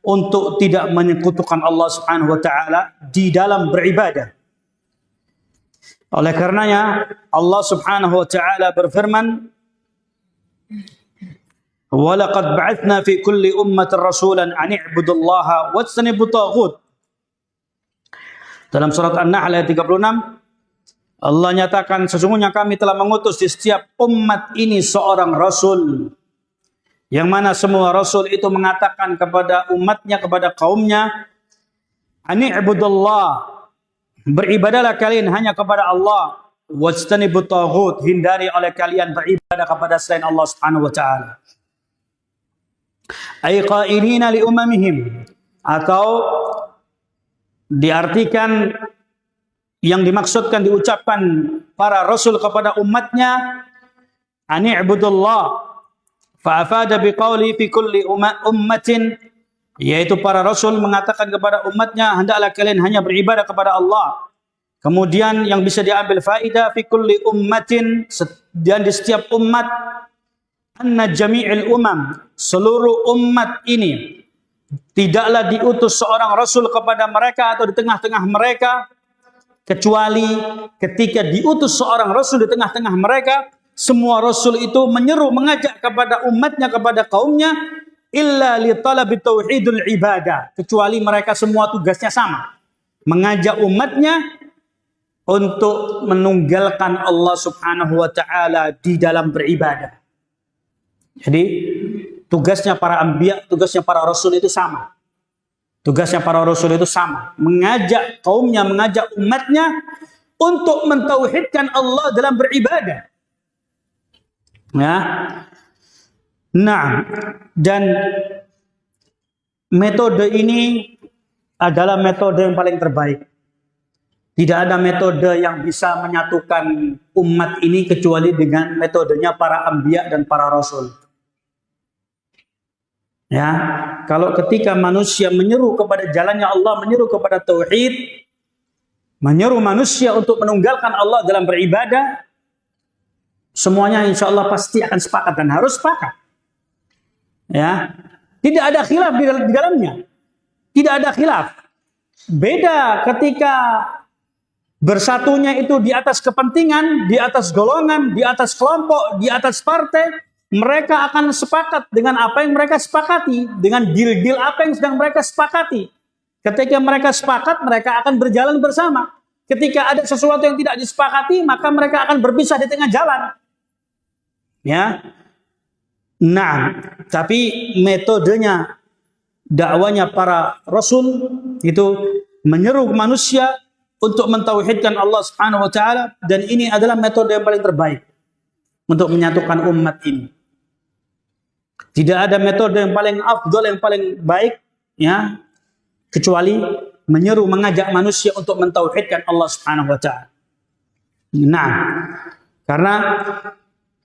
Speaker 1: untuk tidak menyekutukan Allah Subhanahu wa taala di dalam beribadah. Oleh karenanya Allah Subhanahu wa taala berfirman, "Wa laqad ba'atsna fi kulli ummatin rasulan an i'budullaha wajtanibut taghut." Dalam surat An-Nahl ayat 36, Allah nyatakan sesungguhnya kami telah mengutus di setiap umat ini seorang rasul, yang mana semua rasul itu mengatakan kepada umatnya, kepada kaumnya, ani ibudullah, beribadalah kalian hanya kepada Allah, wajtanibut taghut, hindari oleh kalian beribadah kepada selain Allah Subhanahu wa taala. Ay qailina li umamihim, atau diartikan yang dimaksudkan diucapkan para rasul kepada umatnya, ani ibudullah, fa afada biqauli fi kulli ummatin, yaitu para rasul mengatakan kepada umatnya hendaklah kalian hanya beribadah kepada Allah. Kemudian yang bisa diambil faedah fi kulli ummatin, dan di setiap umat, anna jami'il umam, seluruh umat ini tidaklah diutus seorang rasul kepada mereka atau di tengah-tengah mereka, kecuali ketika diutus seorang rasul di tengah-tengah mereka, semua rasul itu menyeru, mengajak kepada umatnya, kepada kaumnya, illa li talabi tauhidul ibadah, kecuali mereka semua tugasnya sama, mengajak umatnya untuk menunggalkan Allah Subhanahu wa taala di dalam beribadah. Jadi tugasnya para anbiya, tugasnya para rasul itu sama. Tugasnya para rasul itu sama, mengajak kaumnya, mengajak umatnya untuk mentauhidkan Allah dalam beribadah. Ya. Nah, dan metode ini adalah metode yang paling terbaik. Tidak ada metode yang bisa menyatukan umat ini kecuali dengan metodenya para anbiya dan para rasul. Ya, kalau ketika manusia menyeru kepada jalannya Allah, menyeru kepada tauhid, menyeru manusia untuk menunggalkan Allah dalam beribadah, semuanya insya Allah pasti akan sepakat dan harus sepakat. Ya, tidak ada khilaf di dalamnya, tidak ada khilaf. Beda ketika bersatunya itu di atas kepentingan, di atas golongan, di atas kelompok, di atas partai. Mereka akan sepakat dengan apa yang mereka sepakati, dengan deal-deal apa yang sedang mereka sepakati. Ketika mereka sepakat, mereka akan berjalan bersama. Ketika ada sesuatu yang tidak disepakati, maka mereka akan berpisah di tengah jalan. Ya. Nah, tapi metodenya, dakwanya para rasul itu menyeru manusia untuk mentauhidkan Allah Subhanahu wa taala, dan ini adalah metode yang paling terbaik untuk menyatukan umat ini. Tidak ada metode yang paling afdol, yang paling baik, ya, kecuali menyeru, mengajak manusia untuk mentauhidkan Allah Subhanahu wa taala. Nah, karena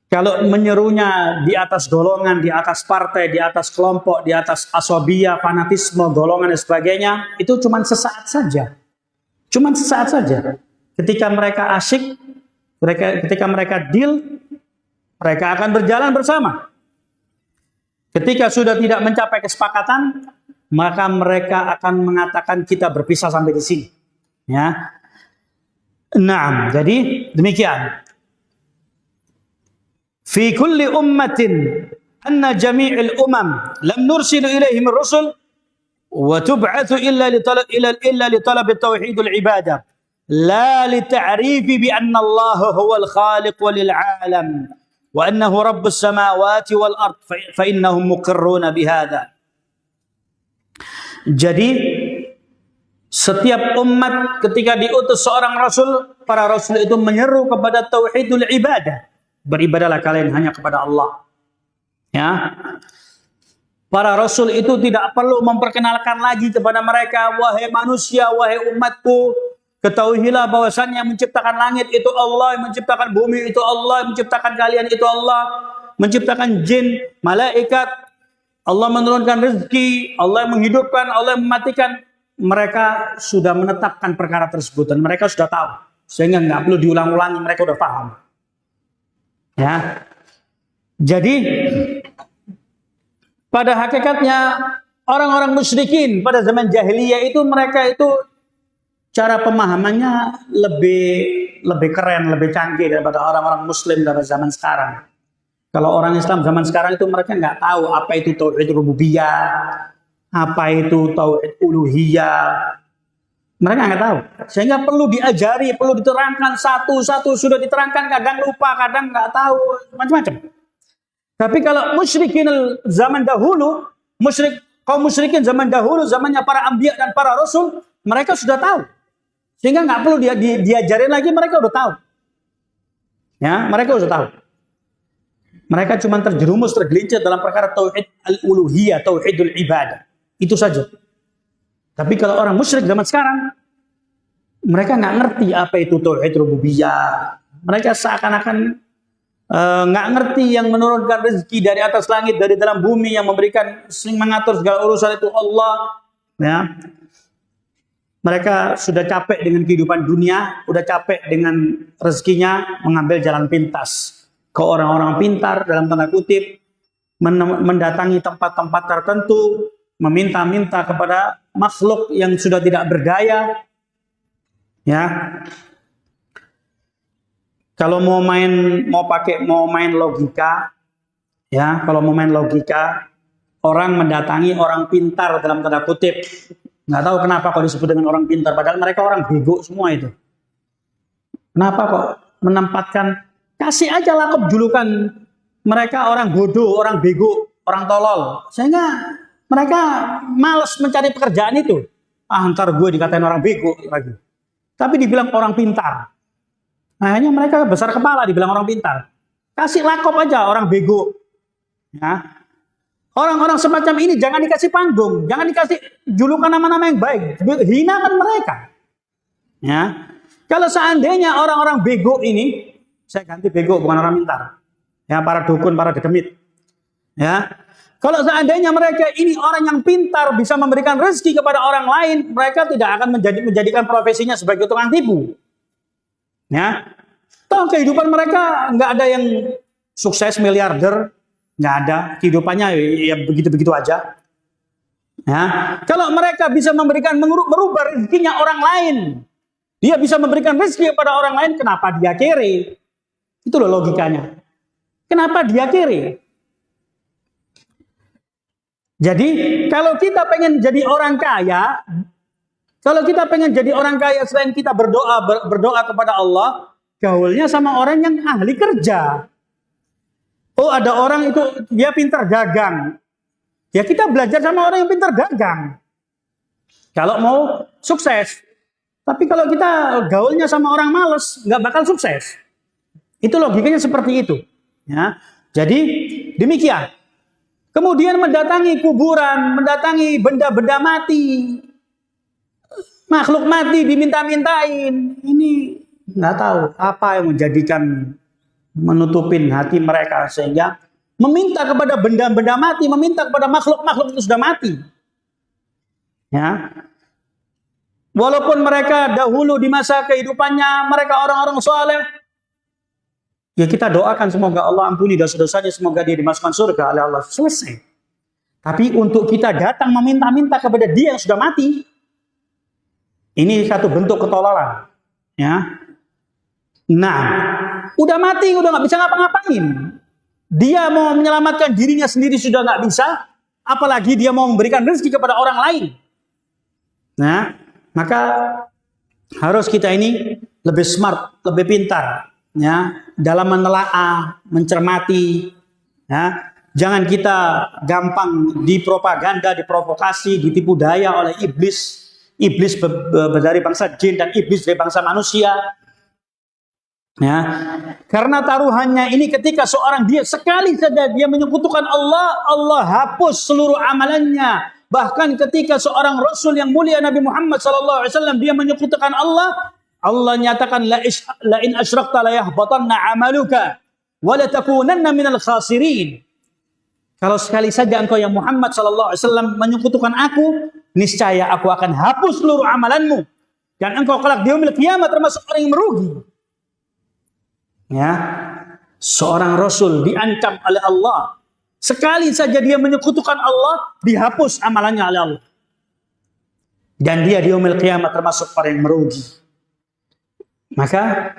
Speaker 1: kalau menyerunya di atas golongan, di atas partai, di atas kelompok, di atas asabiyah, fanatisme, golongan dan sebagainya, itu cuma sesaat saja. Cuma sesaat saja. Ketika mereka asyik, ketika mereka deal, mereka akan berjalan bersama. Ketika sudah tidak mencapai kesepakatan, maka mereka akan mengatakan kita berpisah sampai di sini. Ya. Nah, jadi demikian. Fi kulli ummatin anna jami'il umam lam nursilu ilaihim ar-rusul wa tub'atsu illa li talab tauhidul ibadah la li ta'rifi bi anna Allah huwal khaliq walil alam wa annahu rabbus samawati wal ard fa innahum muqirruna bihadza. Jadi setiap umat ketika diutus seorang rasul, para rasul itu menyeru kepada tauhidul ibadah. Beribadahlah kalian hanya kepada Allah. Ya. Para rasul itu tidak perlu memperkenalkan lagi kepada mereka, wahai manusia, wahai umatku, Ketahuilah bahwasannya yang menciptakan langit itu Allah, yang menciptakan bumi itu Allah, yang menciptakan kalian itu Allah, menciptakan jin, malaikat, Allah menurunkan rezeki, Allah yang menghidupkan, Allah yang mematikan. Mereka sudah menetapkan perkara tersebut dan mereka sudah tahu. Sehingga nggak perlu diulang-ulangi, mereka sudah paham. Ya. Jadi pada hakikatnya orang-orang musyrikin pada zaman jahiliyah itu mereka itu cara pemahamannya lebih keren, lebih canggih daripada orang-orang muslim pada zaman sekarang. Kalau orang Islam zaman sekarang itu mereka nggak tahu apa itu tauhid rububiyah, apa itu tauhid uluhiyah. Mereka nggak tahu. Sehingga perlu diajari, perlu diterangkan satu-satu, sudah diterangkan, kadang lupa, kadang nggak tahu, macam-macam. Tapi kalau musyrikin zaman dahulu, kaum musyrikin zaman dahulu, zamannya para anbiya dan para rasul, mereka sudah tahu. Sehingga nggak perlu diajarin lagi, mereka sudah tahu. Ya, mereka sudah tahu. Mereka cuma terjerumus, tergelincir dalam perkara tauhid al-uluhiyah, tauhidul ibadah. Itu saja. Tapi kalau orang musyrik zaman sekarang, mereka nggak ngerti apa itu tauhid rububiyah. Mereka seakan-akan nggak ngerti yang menurunkan rezeki dari atas langit, dari dalam bumi, yang memberikan, mengatur segala urusan itu Allah. Ya. Mereka sudah capek dengan kehidupan dunia, sudah capek dengan rezekinya, mengambil jalan pintas ke orang-orang pintar dalam tanda kutip, mendatangi tempat-tempat tertentu, meminta-minta kepada makhluk yang sudah tidak berdaya. Ya. Kalau mau main logika, ya, kalau mau main logika, orang mendatangi orang pintar dalam tanda kutip. Nggak tahu kenapa kok disebut dengan orang pintar, padahal mereka orang bego semua itu. Kenapa kok menempatkan, kasih aja lakop julukan mereka orang bodoh, orang bego, orang tolol. Sehingga mereka malas mencari pekerjaan itu. Ntar gue dikatain orang bego lagi. Tapi dibilang orang pintar. Akhirnya mereka besar kepala dibilang orang pintar. Kasih lakop aja orang bego. Ya. Orang-orang semacam ini jangan dikasih panggung, jangan dikasih julukan nama-nama yang baik. Hinakan mereka. Ya. Kalau seandainya orang-orang bego ini, saya ganti bego bukan orang pintar. Ya, para dukun, para dedemit. Ya. Kalau seandainya mereka ini orang yang pintar bisa memberikan rezeki kepada orang lain, mereka tidak akan menjadikan profesinya sebagai tukang tipu. Ya, toh kehidupan mereka nggak ada yang sukses miliarder, nggak ada, kehidupannya ya begitu-begitu aja. Ya, kalau mereka bisa merubah rezekinya orang lain, dia bisa memberikan rezeki kepada orang lain, kenapa dia kere? Itu loh logikanya. Kenapa dia kere? Jadi kalau kita pengen jadi orang kaya, selain kita berdoa kepada Allah, gaulnya sama orang yang ahli kerja. Oh, ada orang itu dia pintar dagang. Ya kita belajar sama orang yang pintar dagang. Kalau mau sukses. Tapi kalau kita gaulnya sama orang malas, nggak bakal sukses. Itu logikanya seperti itu. Ya. Jadi demikian. Kemudian mendatangi kuburan, mendatangi benda-benda mati. Makhluk mati diminta-mintain. Ini nggak tahu apa yang menutupin hati mereka sehingga meminta kepada benda-benda mati, meminta kepada makhluk-makhluk itu sudah mati. Ya. Walaupun mereka dahulu di masa kehidupannya mereka orang-orang soleh, ya kita doakan semoga Allah ampuni dosa-dosanya, semoga dia dimasukkan surga oleh Allah. Selesai. Tapi untuk kita datang meminta-minta kepada dia yang sudah mati, ini satu bentuk ketololan. Ya. Nah, udah mati, udah nggak bisa ngapa-ngapain. Dia mau menyelamatkan dirinya sendiri sudah nggak bisa, apalagi dia mau memberikan rezeki kepada orang lain. Nah, maka harus kita ini lebih smart, lebih pintar, ya, dalam menelaah, mencermati. Ya. Jangan kita gampang dipropaganda, diprovokasi, ditipu daya oleh iblis. Iblis dari bangsa jin dan iblis dari bangsa manusia. Ya, karena taruhannya ini ketika seorang dia sekali saja dia menyekutukan Allah, Allah hapus seluruh amalannya. Bahkan ketika seorang Rasul yang mulia Nabi Muhammad SAW dia menyekutukan Allah, Allah nyatakan la in asyrakta la yahbatanna 'amaluka wa la takunanna minal khasirin. Kalau sekali saja engkau yang Muhammad sallallahu alaihi wasallam menyekutukan aku, niscaya aku akan hapus seluruh amalanmu dan engkau kelak di yaumil qiyamah termasuk orang yang merugi. Ya. Seorang rasul diancam oleh Allah. Sekali saja dia menyekutukan Allah, dihapus amalannya oleh Allah. Dan dia di yaumil qiyamah termasuk orang yang merugi. Maka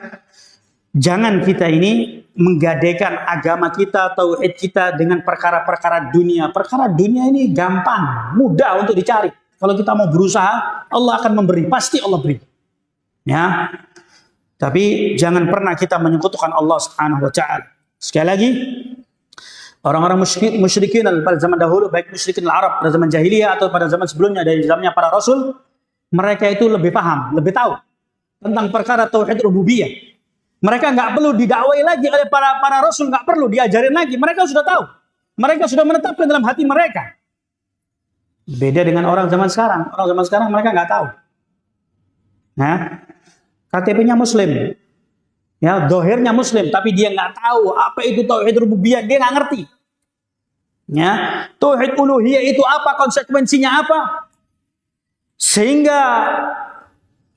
Speaker 1: jangan kita ini menggadaikan agama kita, tauhid kita dengan perkara-perkara dunia. Perkara dunia ini gampang, mudah untuk dicari. Kalau kita mau berusaha, Allah akan memberi, pasti Allah beri. Ya. Tapi jangan pernah kita menyekutukan Allah Subhanahu wa taala. Sekali lagi, orang-orang musyrikin pada zaman dahulu, baik musyrikin Arab pada zaman jahiliyah atau pada zaman sebelumnya dari zamannya para rasul, mereka itu lebih paham, lebih tahu tentang perkara tauhid rububiyah. Mereka nggak perlu didakwai lagi oleh para rasul, nggak perlu diajarin lagi. Mereka sudah tahu. Mereka sudah menetapkan dalam hati mereka. Beda dengan orang zaman sekarang. Orang zaman sekarang mereka nggak tahu. Nah, KTP-nya Muslim, ya, dohirnya Muslim, tapi dia nggak tahu apa itu tauhid rububiyah. Dia nggak ngerti. Ya, tauhid uluhiyah itu apa, konsekuensinya apa? Sehingga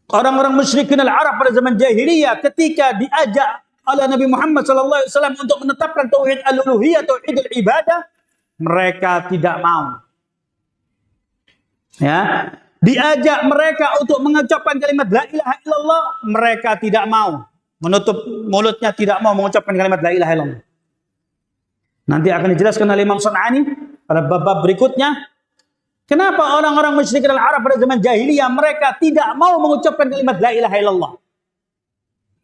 Speaker 1: orang-orang musyrikin al-Arab pada zaman jahiliyah ketika diajak oleh Nabi Muhammad SAW untuk menetapkan tauhid al-uluhiyah, tauhid al-ibadah, mereka tidak mau. Ya, diajak mereka untuk mengucapkan kalimat la ilaha illallah, mereka tidak mau. Menutup mulutnya, tidak mau mengucapkan kalimat la ilaha illallah. Nanti akan dijelaskan oleh Imam Sun'ani pada bab-bab berikutnya. Kenapa orang-orang musyrikin al-Arab pada zaman jahiliyah mereka tidak mau mengucapkan kalimat la ilaha illallah?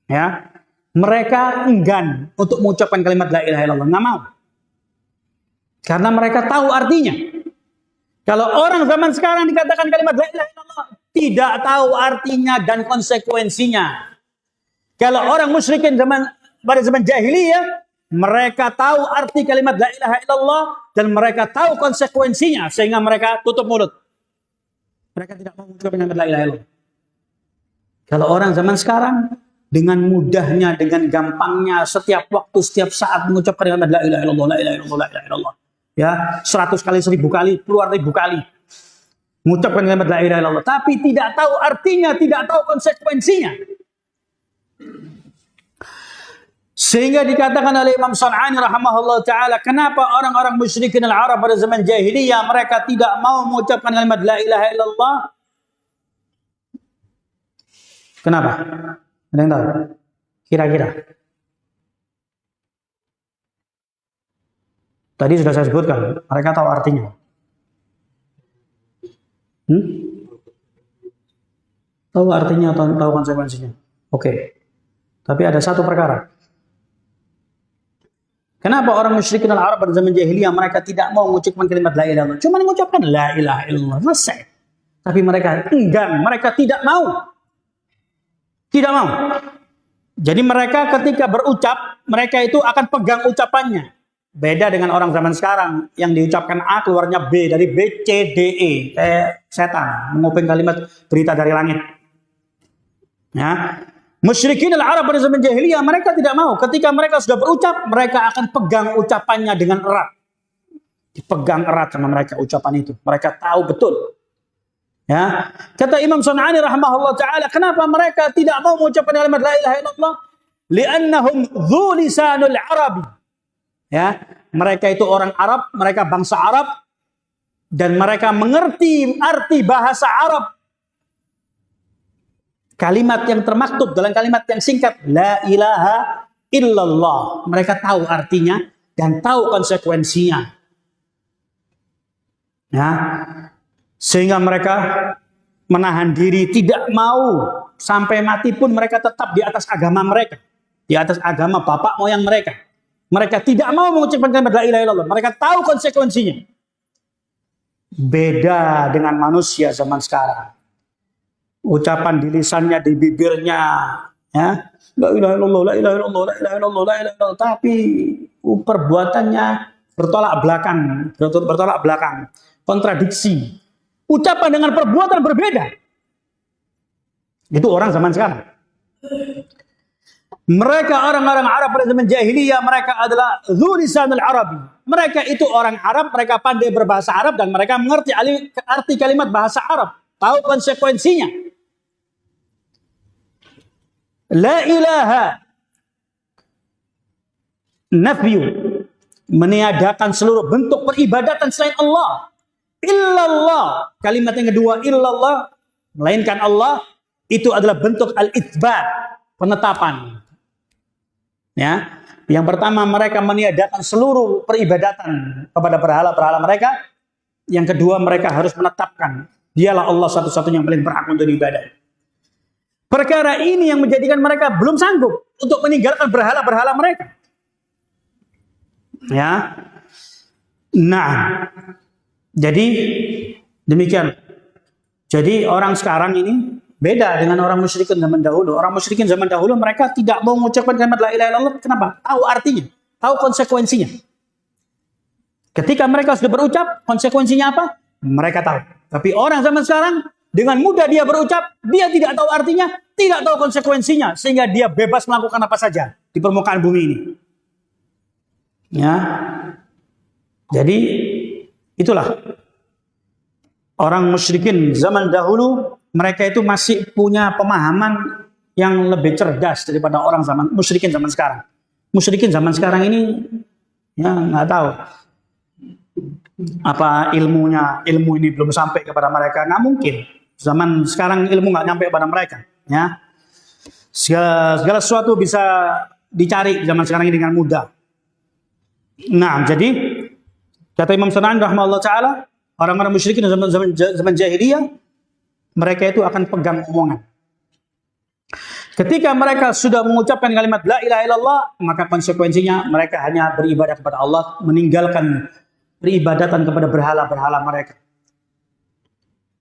Speaker 1: Ya, mereka enggan untuk mengucapkan kalimat la ilaha illallah, nggak mau. Karena mereka tahu artinya. Kalau orang zaman sekarang dikatakan kalimat la ilaha illallah, tidak tahu artinya dan konsekuensinya. Kalau orang musyrikin pada zaman jahiliyah, mereka tahu arti kalimat la ilaha illallah dan mereka tahu konsekuensinya sehingga mereka tutup mulut. Mereka tidak mau mengucapkan kalimat la ilaha illallah. Kalau orang zaman sekarang dengan mudahnya, dengan gampangnya, setiap waktu, setiap saat mengucapkan kalimat la ilaha illallah, la ilaha illallah, la ilaha illallah. Ya, 100 kali, 1000 kali, puluhan ribu kali mengucapkan kalimat la ilaha illallah, tapi tidak tahu artinya, tidak tahu konsekuensinya. Sehingga dikatakan oleh Imam Sun'ani rahimahullah ta'ala, kenapa orang-orang musyrikin al-Arab pada zaman jahiliyah mereka tidak mau mengucapkan kalimat la ilaha illallah? Kenapa? Ada yang tahu? Kira-kira. Tadi sudah saya sebutkan, mereka tahu artinya. Tahu artinya atau tahu konsekuensinya? Oke. Tapi ada satu perkara. Kenapa orang musyrikin al-Arab pada zaman jahiliyah mereka tidak mau mengucapkan kalimat la ilaha illallah? Cuma mengucapkan la ilaha illallah, selesai. Tapi mereka enggan, mereka tidak mau. Tidak mau. Jadi mereka ketika berucap, mereka itu akan pegang ucapannya. Beda dengan orang zaman sekarang yang diucapkan A keluarnya B, dari B C D E, kayak setan menguping kalimat berita dari langit. Ya. Musyrikin al-Arab pada zaman jahiliyah mereka tidak mau. Ketika mereka sudah berucap, mereka akan pegang ucapannya dengan erat. Dipegang erat sama mereka ucapan itu. Mereka tahu betul. Ya, kata Imam Sun'ani rahimahullah taala, kenapa mereka tidak mau mengucapkan kalimat la ilaha illallah? Li'annahum dzu lisanul Arabi. Ya, mereka itu orang Arab, mereka bangsa Arab dan mereka mengerti arti bahasa Arab. Kalimat yang termaktub dalam kalimat yang singkat la ilaha illallah. Mereka tahu artinya dan tahu konsekuensinya. Ya. Sehingga mereka menahan diri, tidak mau sampai mati pun mereka tetap di atas agama mereka, di atas agama bapak moyang mereka. Mereka tidak mau mengucapkan kalimat la ilaha illallah. Mereka tahu konsekuensinya. Beda dengan manusia zaman sekarang. Ucapan di lisannya, di bibirnya, ya, la ilaha illallah, la ilaha illallah, la ilaha illallah, la ilaha illallah, tapi perbuatannya bertolak belakang, kontradiksi. Ucapan dengan perbuatan berbeda. Itu orang zaman sekarang. Mereka orang-orang Arab pada zaman jahiliyah, mereka adalah dzu lisanul Arabi. Mereka itu orang Arab, mereka pandai berbahasa Arab dan mereka mengerti arti kalimat bahasa Arab, tahu konsekuensinya. La ilaha, nafyu, meniadakan seluruh bentuk peribadatan selain Allah. Illallah, kalimat yang kedua illallah, melainkan Allah, itu adalah bentuk al-itsbat, penetapan. Ya, yang pertama mereka meniadakan seluruh peribadatan kepada berhala-berhala mereka. Yang kedua mereka harus menetapkan dialah Allah satu-satunya yang paling berhak untuk diibadah. Perkara ini yang menjadikan mereka belum sanggup untuk meninggalkan berhala-berhala mereka. Ya, nah, jadi demikian. Jadi orang sekarang ini beda dengan orang musyrikin zaman dahulu. Orang musyrikin zaman dahulu mereka tidak mau mengucapkan kalimat la ilaha illallah. Kenapa? Tahu artinya, tahu konsekuensinya. Ketika mereka sudah berucap, konsekuensinya apa? Mereka tahu. Tapi orang zaman sekarang dengan mudah dia berucap, dia tidak tahu artinya, tidak tahu konsekuensinya, sehingga dia bebas melakukan apa saja di permukaan bumi ini. Ya, jadi itulah orang musyrikin zaman dahulu. Mereka itu masih punya pemahaman yang lebih cerdas daripada orang musyrikin zaman sekarang. Musyrikin zaman sekarang ini ya nggak tahu apa ilmu ini belum sampai kepada mereka. Nggak mungkin. Zaman sekarang ilmu nggak nyampe kepada mereka. Ya, segala sesuatu bisa dicari zaman sekarang ini dengan mudah. Nah, jadi kata Imam San'ani rahimahullah taala, orang-orang musyrikin zaman jahiliyah, mereka itu akan pegang omongan. Ketika mereka sudah mengucapkan kalimat la ilaha illallah, maka konsekuensinya mereka hanya beribadah kepada Allah, meninggalkan peribadatan kepada berhala-berhala mereka.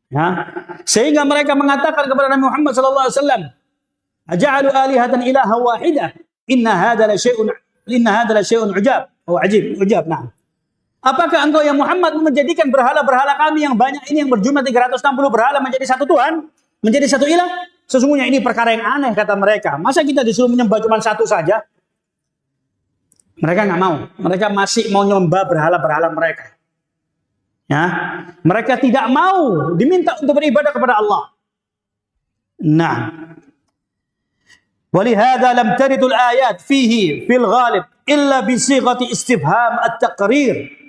Speaker 1: Ya, sehingga mereka mengatakan kepada Nabi Muhammad sallallahu alaihi wasallam, "Aja'alu alihatan ilaha wahidah? Inna hadza la syai'un ujab." Oh, ujab. Nah. Apakah engkau ya Muhammad menjadikan berhala-berhala kami yang banyak ini yang berjumlah 360 berhala menjadi satu Tuhan, menjadi satu ilah? Sesungguhnya ini perkara yang aneh, kata mereka. Masa kita disuruh menyembah cuma satu saja? Mereka nggak mau. Mereka masih mau menyembah berhala-berhala mereka. Ya, mereka tidak mau diminta untuk beribadah kepada Allah. Nah, walihada lam taridul ayat fihi fil ghalib illa bi sighati istifham at-taqrir.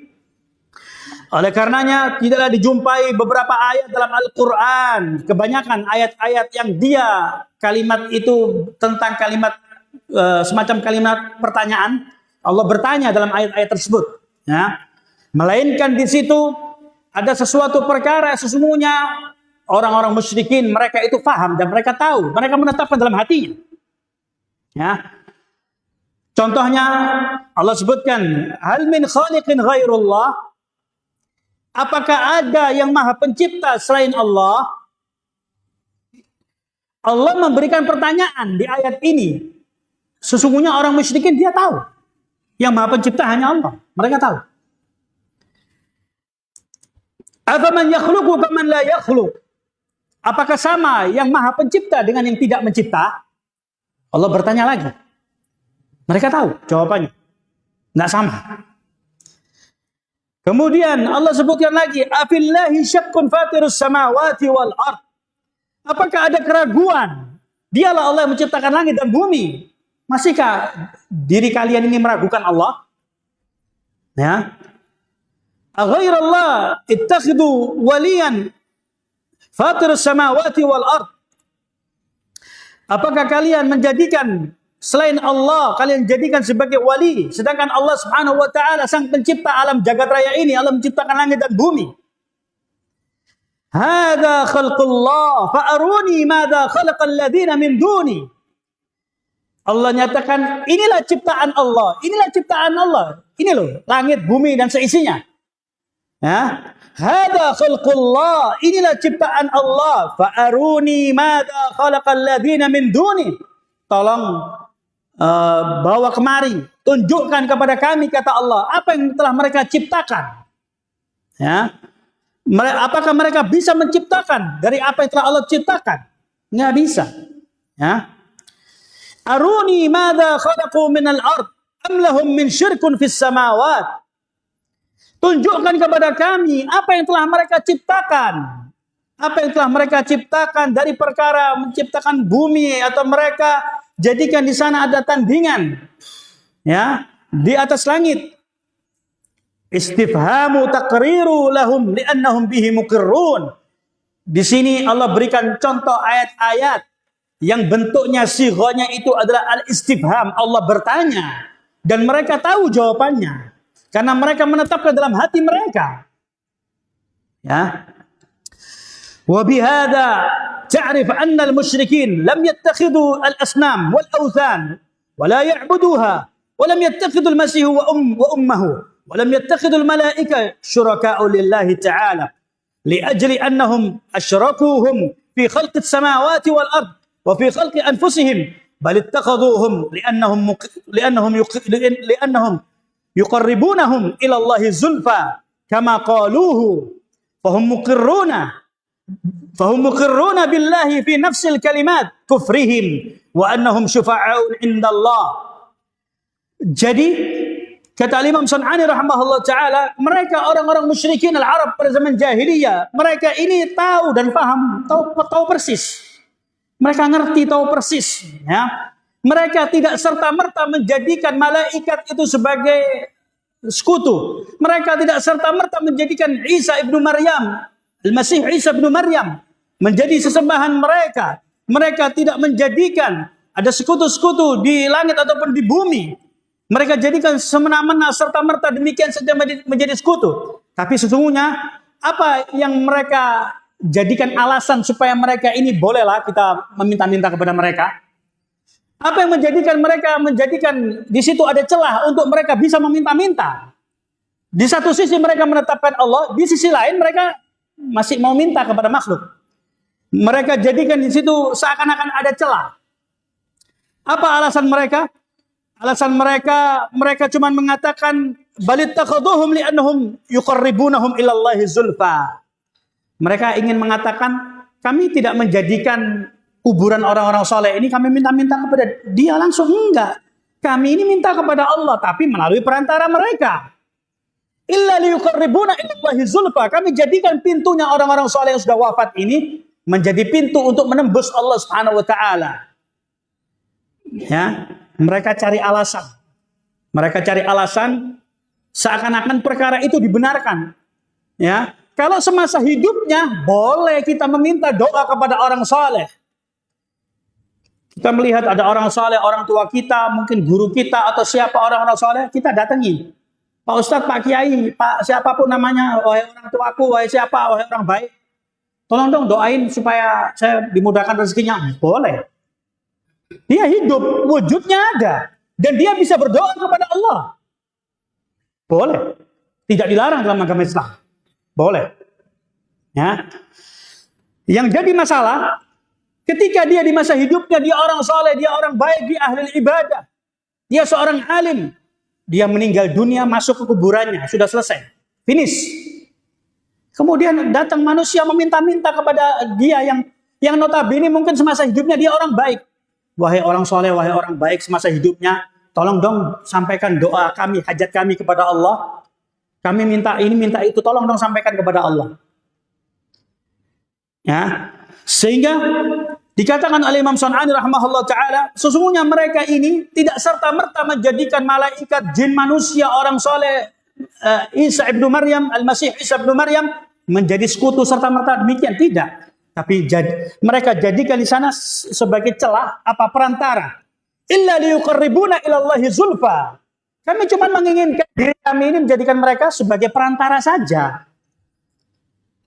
Speaker 1: Oleh karenanya tidaklah dijumpai beberapa ayat dalam Al-Quran, kebanyakan ayat-ayat yang dia kalimat itu tentang kalimat semacam kalimat pertanyaan. Allah bertanya dalam ayat-ayat tersebut, ya. Melainkan di situ ada sesuatu perkara sesungguhnya orang-orang musyrikin mereka itu paham dan mereka tahu, mereka menetapkan dalam hatinya. Ya. Contohnya Allah sebutkan, hal min khaliqin ghairullah? Apakah ada yang maha pencipta selain Allah? Allah memberikan pertanyaan di ayat ini. Sesungguhnya orang musyrikin dia tahu. Yang maha pencipta hanya Allah. Mereka tahu. Afaman yakhluqu kaman la yakhluq? Apakah sama yang maha pencipta dengan yang tidak mencipta? Allah bertanya lagi. Mereka tahu jawabannya. Nggak sama. Kemudian Allah sebutkan lagi, afillahi syakkun fatirus samawati wal ard. Apakah ada keraguan? Dialah Allah yang menciptakan langit dan bumi. Masihkah diri kalian ini meragukan Allah? Ya. Aghairallah ittakhidhu waliyan fatirus samawati wal ard. Apakah kalian menjadikan selain Allah, kalian jadikan sebagai wali, sedangkan Allah Subhanahu wa taala sang pencipta alam jagat raya ini, Allah menciptakan langit dan bumi. Hadza khalqullah fa'aruni madza khalaqal ladzina min duni. Allah nyatakan, inilah ciptaan Allah, inilah ciptaan Allah. Ini loh, langit, bumi dan seisinya. Ya. Hadza khalqullah, inilah ciptaan Allah. Fa'aruni madza khalaqal ladzina min duni. Tolong bawa kemari, tunjukkan kepada kami, kata Allah, apa yang telah mereka ciptakan. Ya, apakah mereka bisa menciptakan dari apa yang telah Allah ciptakan? Nggak bisa. Ya, Aruni madza khalaqu minal ard am lahum min syirkun fis samawat. Tunjukkan kepada kami apa yang telah mereka ciptakan. Apa yang telah mereka ciptakan dari perkara menciptakan bumi, atau mereka jadikan di sana ada tandingan, ya, di atas langit. Istifhamu taqriru lahum li'annahum bihi muqirrun. Di sini Allah berikan contoh ayat-ayat yang bentuknya sighanya itu adalah al-istifham. Allah bertanya dan mereka tahu jawabannya karena mereka menetapkan dalam hati mereka. Ya. Wa bihadza ta'rif anna al-musyrikin lam yattakhidhu al-asnam wal awthan wa la ya'buduha wa lam yattakhidhu al-masih wa ummuhu wa lam yattakhidhu al-malaika syuraka'u lillahi ta'ala li'ajli annahum asyrakuhum fi khalqi as-samawati wal ard wa fi khalqi anfusihim bal ittakhadhuhum li'annahum yuqarribunahum ila Allahi zulfa kama qaluhu fahum muqirruna billahi fi nafsil kalimat kufrihim wa annahum syufa'aun indallah. Jadi kata Imam San'ani rahimahullah ta'ala, mereka orang-orang musyrikin al-Arab pada zaman jahiliyah, mereka ini tahu dan paham, tahu persis. Mereka ngerti, tahu persis, ya. Mereka tidak serta-merta menjadikan malaikat itu sebagai sekutu. Mereka tidak serta-merta menjadikan Isa ibnu Maryam, Al-Masih Isa ibnu Maryam, menjadi sesembahan mereka. Mereka tidak menjadikan ada sekutu-sekutu di langit ataupun di bumi. Mereka jadikan semena-mena serta-merta demikian saja menjadi sekutu. Tapi sesungguhnya apa yang mereka jadikan alasan supaya mereka ini bolehlah kita meminta-minta kepada mereka? Apa yang menjadikan di situ ada celah untuk mereka bisa meminta-minta? Di satu sisi mereka menetapkan Allah, di sisi lain mereka masih mau minta kepada makhluk. Mereka jadikan di situ seakan-akan ada celah. Apa alasan mereka? Alasan mereka cuma mengatakan balittakhadhuhum li'annahum yuqarribunahum ilallahi zulfa. Mereka ingin mengatakan kami tidak menjadikan kuburan orang-orang soleh ini kami minta-minta kepada dia langsung, enggak. Kami ini minta kepada Allah tapi melalui perantara mereka. Illa liyuqarribuna ilallahi zulfa. Kami jadikan pintunya orang-orang soleh yang sudah wafat ini menjadi pintu untuk menembus Allah Subhanahu wa taala. Ya, mereka cari alasan. Mereka cari alasan seakan-akan perkara itu dibenarkan. Ya, kalau semasa hidupnya boleh kita meminta doa kepada orang soleh. Kita melihat ada orang soleh, orang tua kita, mungkin guru kita atau siapa orang-orang soleh, kita datangi. Pak Ustadz, Pak Kiai, Pak siapapun namanya, wahai orang tuaku, wahai siapa, wahai orang baik, tolong dong doain supaya saya dimudahkan rezekinya. Boleh. Dia hidup, wujudnya ada. Dan dia bisa berdoa kepada Allah. Boleh. Tidak dilarang dalam agama Islam. Boleh. Ya. Yang jadi masalah, ketika dia di masa hidupnya, dia orang soleh, dia orang baik, dia ahli ibadah. Dia seorang alim. Dia meninggal dunia, masuk ke kuburannya. Sudah selesai. Finish. Kemudian datang manusia meminta-minta kepada dia yang notabene mungkin semasa hidupnya dia orang baik. Wahai orang soleh, wahai orang baik semasa hidupnya, tolong dong sampaikan doa kami, hajat kami kepada Allah. Kami minta ini, minta itu, tolong dong sampaikan kepada Allah. Ya, sehingga dikatakan oleh Imam San'ani rahimahullah ta'ala, sesungguhnya mereka ini tidak serta-merta menjadikan malaikat, jin, manusia, orang soleh, Isa ibnu Maryam, Al-Masih Isa ibnu Maryam menjadi sekutu serta-merta demikian, tidak. Tapi mereka jadikan di sana sebagai celah, apa perantara. Illa liyuqarribuna ilallahi zulfa. Kami cuma menginginkan diri kami ini menjadikan mereka sebagai perantara saja.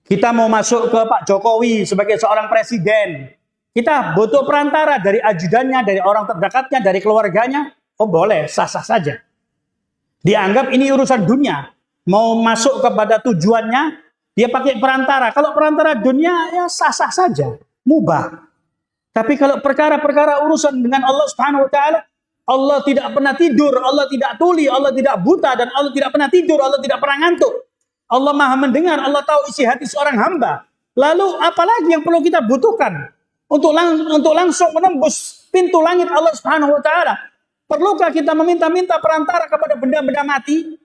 Speaker 1: Kita mau masuk ke Pak Jokowi sebagai seorang presiden. Kita butuh perantara dari ajudannya, dari orang terdekatnya, dari keluarganya. Oh boleh, sah-sah saja. Dianggap ini urusan dunia. Mau masuk kepada tujuannya, dia pakai perantara. Kalau perantara dunia, ya sah-sah saja. Mubah. Tapi kalau perkara-perkara urusan dengan Allah Subhanahu wa ta'ala, Allah tidak pernah tidur, Allah tidak tuli, Allah tidak buta, dan Allah tidak pernah tidur, Allah tidak pernah ngantuk. Allah maha mendengar, Allah tahu isi hati seorang hamba. Lalu apalagi yang perlu kita butuhkan untuk langsung menembus pintu langit Allah Subhanahu wa taala. Perlukah kita meminta-minta perantara kepada benda-benda mati?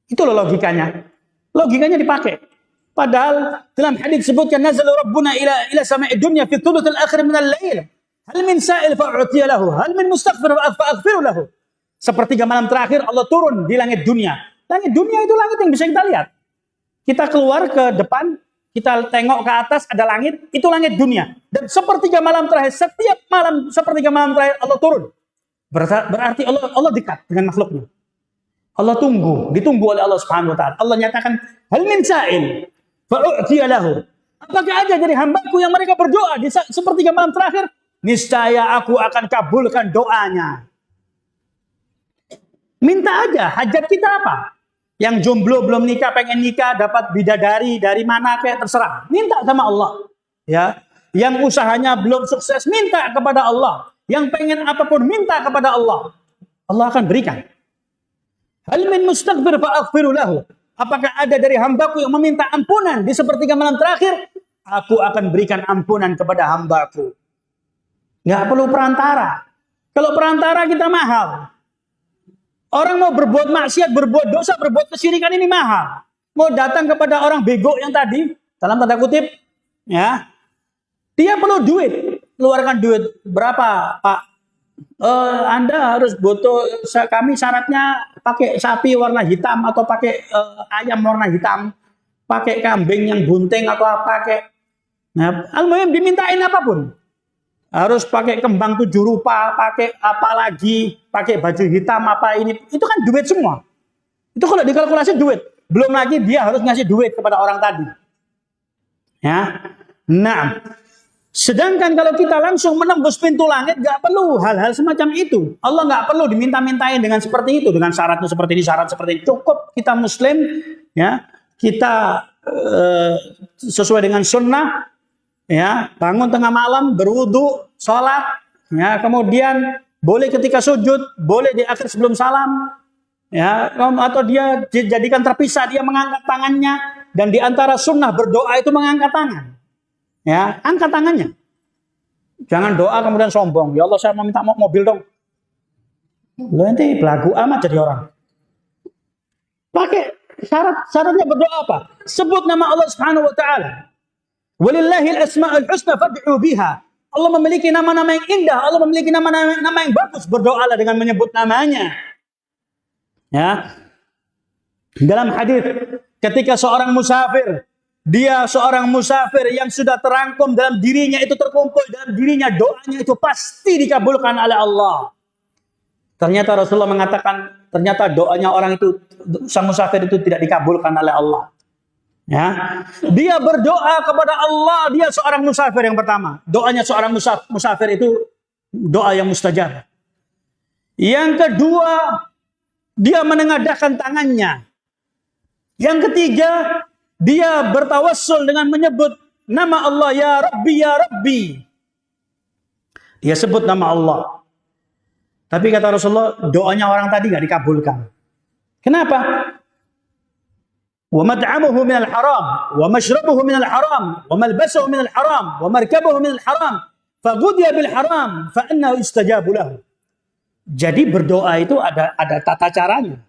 Speaker 1: Itu loh logikanya. Logikanya dipakai. Padahal dalam hadis disebutkan nazal rabbuna ila sama'id dunya fi thuluth al-akhir min al-lail. Hal min sa'il fa'utiya lahu, hal min mustaghfir fa'aghfir lahu. Sepertiga malam terakhir Allah turun di langit dunia. Langit dunia itu langit yang bisa kita lihat. Kita keluar ke depan, kita tengok ke atas ada langit, itu langit dunia. Dan sepertiga malam terakhir, setiap malam sepertiga malam terakhir Allah turun. Berarti Allah dekat dengan makhluknya. Allah ditunggu oleh Allah Subhanahu wa taala. Allah nyatakan, hal min sa'il fa'utiya lahu. Apakah ada dari hambaku yang mereka berdoa di sepertiga malam terakhir? Niscaya aku akan kabulkan doanya. Minta aja, hajat kita apa? Yang jomblo belum nikah, pengen nikah, dapat bidadari dari mana kayak terserah. Minta sama Allah. Ya. Yang usahanya belum sukses, minta kepada Allah. Yang pengen apapun, minta kepada Allah. Allah akan berikan. Hal min mustaghfir fa'aghfiru lahu. Apakah ada dari hambaku yang meminta ampunan di sepertiga malam terakhir? Aku akan berikan ampunan kepada hambaku. Nggak perlu perantara. Kalau perantara kita mahal. Orang mau berbuat maksiat, berbuat dosa, berbuat kesyirikan ini mahal. Mau datang kepada orang bego yang tadi, dalam tanda kutip, ya, dia perlu duit. Keluarkan duit. Berapa, Pak? Anda harus butuh, kami syaratnya pakai sapi warna hitam atau pakai ayam warna hitam, pakai kambing yang bunting atau apa, pakai. Nah, almuhim dimintain apapun. Harus pakai kembang 7 rupa, pakai apa lagi, pakai baju hitam apa ini, itu kan duit semua. Itu kalau dikalkulasi duit. Belum lagi dia harus ngasih duit kepada orang tadi. Ya. Nah, sedangkan kalau kita langsung menembus pintu langit, nggak perlu hal-hal semacam itu. Allah nggak perlu diminta-mintain dengan seperti itu, dengan syaratnya seperti ini, syarat seperti ini. Cukup kita Muslim, ya, kita sesuai dengan sunnah, ya, bangun tengah malam, berwudu, sholat, ya, kemudian boleh ketika sujud, boleh di akhir sebelum salam, ya, atau dia jadikan terpisah, dia mengangkat tangannya, dan di antara sunnah berdoa itu mengangkat tangan. Ya, angkat tangannya. Jangan doa kemudian sombong. Ya Allah, saya mau minta mobil dong. Lo nanti belagu amat jadi orang. Pakai syaratnya berdoa apa? Sebut nama Allah Subhanahu wa taala. Walillahil asmaul husna fad'u biha. Allah memiliki nama-nama yang indah, Allah memiliki nama-nama yang bagus. Berdoalah dengan menyebut namanya. Ya. Dalam hadis ketika seorang musafir, dia seorang musafir yang sudah terangkum dalam dirinya, itu terkumpul dalam dirinya, doanya itu pasti dikabulkan oleh Allah. Ternyata Rasulullah mengatakan, ternyata doanya orang itu, sang musafir itu tidak dikabulkan oleh Allah. Ya, dia berdoa kepada Allah, dia seorang musafir yang pertama. Doanya seorang musafir itu doa yang mustajab. Yang kedua, dia menengadahkan tangannya. Yang ketiga, dia bertawassul dengan menyebut nama Allah, ya Rabbi, ya Rabbi. Dia sebut nama Allah. Tapi kata Rasulullah, doanya orang tadi nggak dikabulkan. Kenapa? Wa mad'amuhu minal haram, wa mashrabuhu minal haram, wa malbasuhu minal haram, wa markabuhu minal haram, fa ghudiya bil haram, fa annahu istajabu lahu. Jadi berdoa itu ada tata caranya.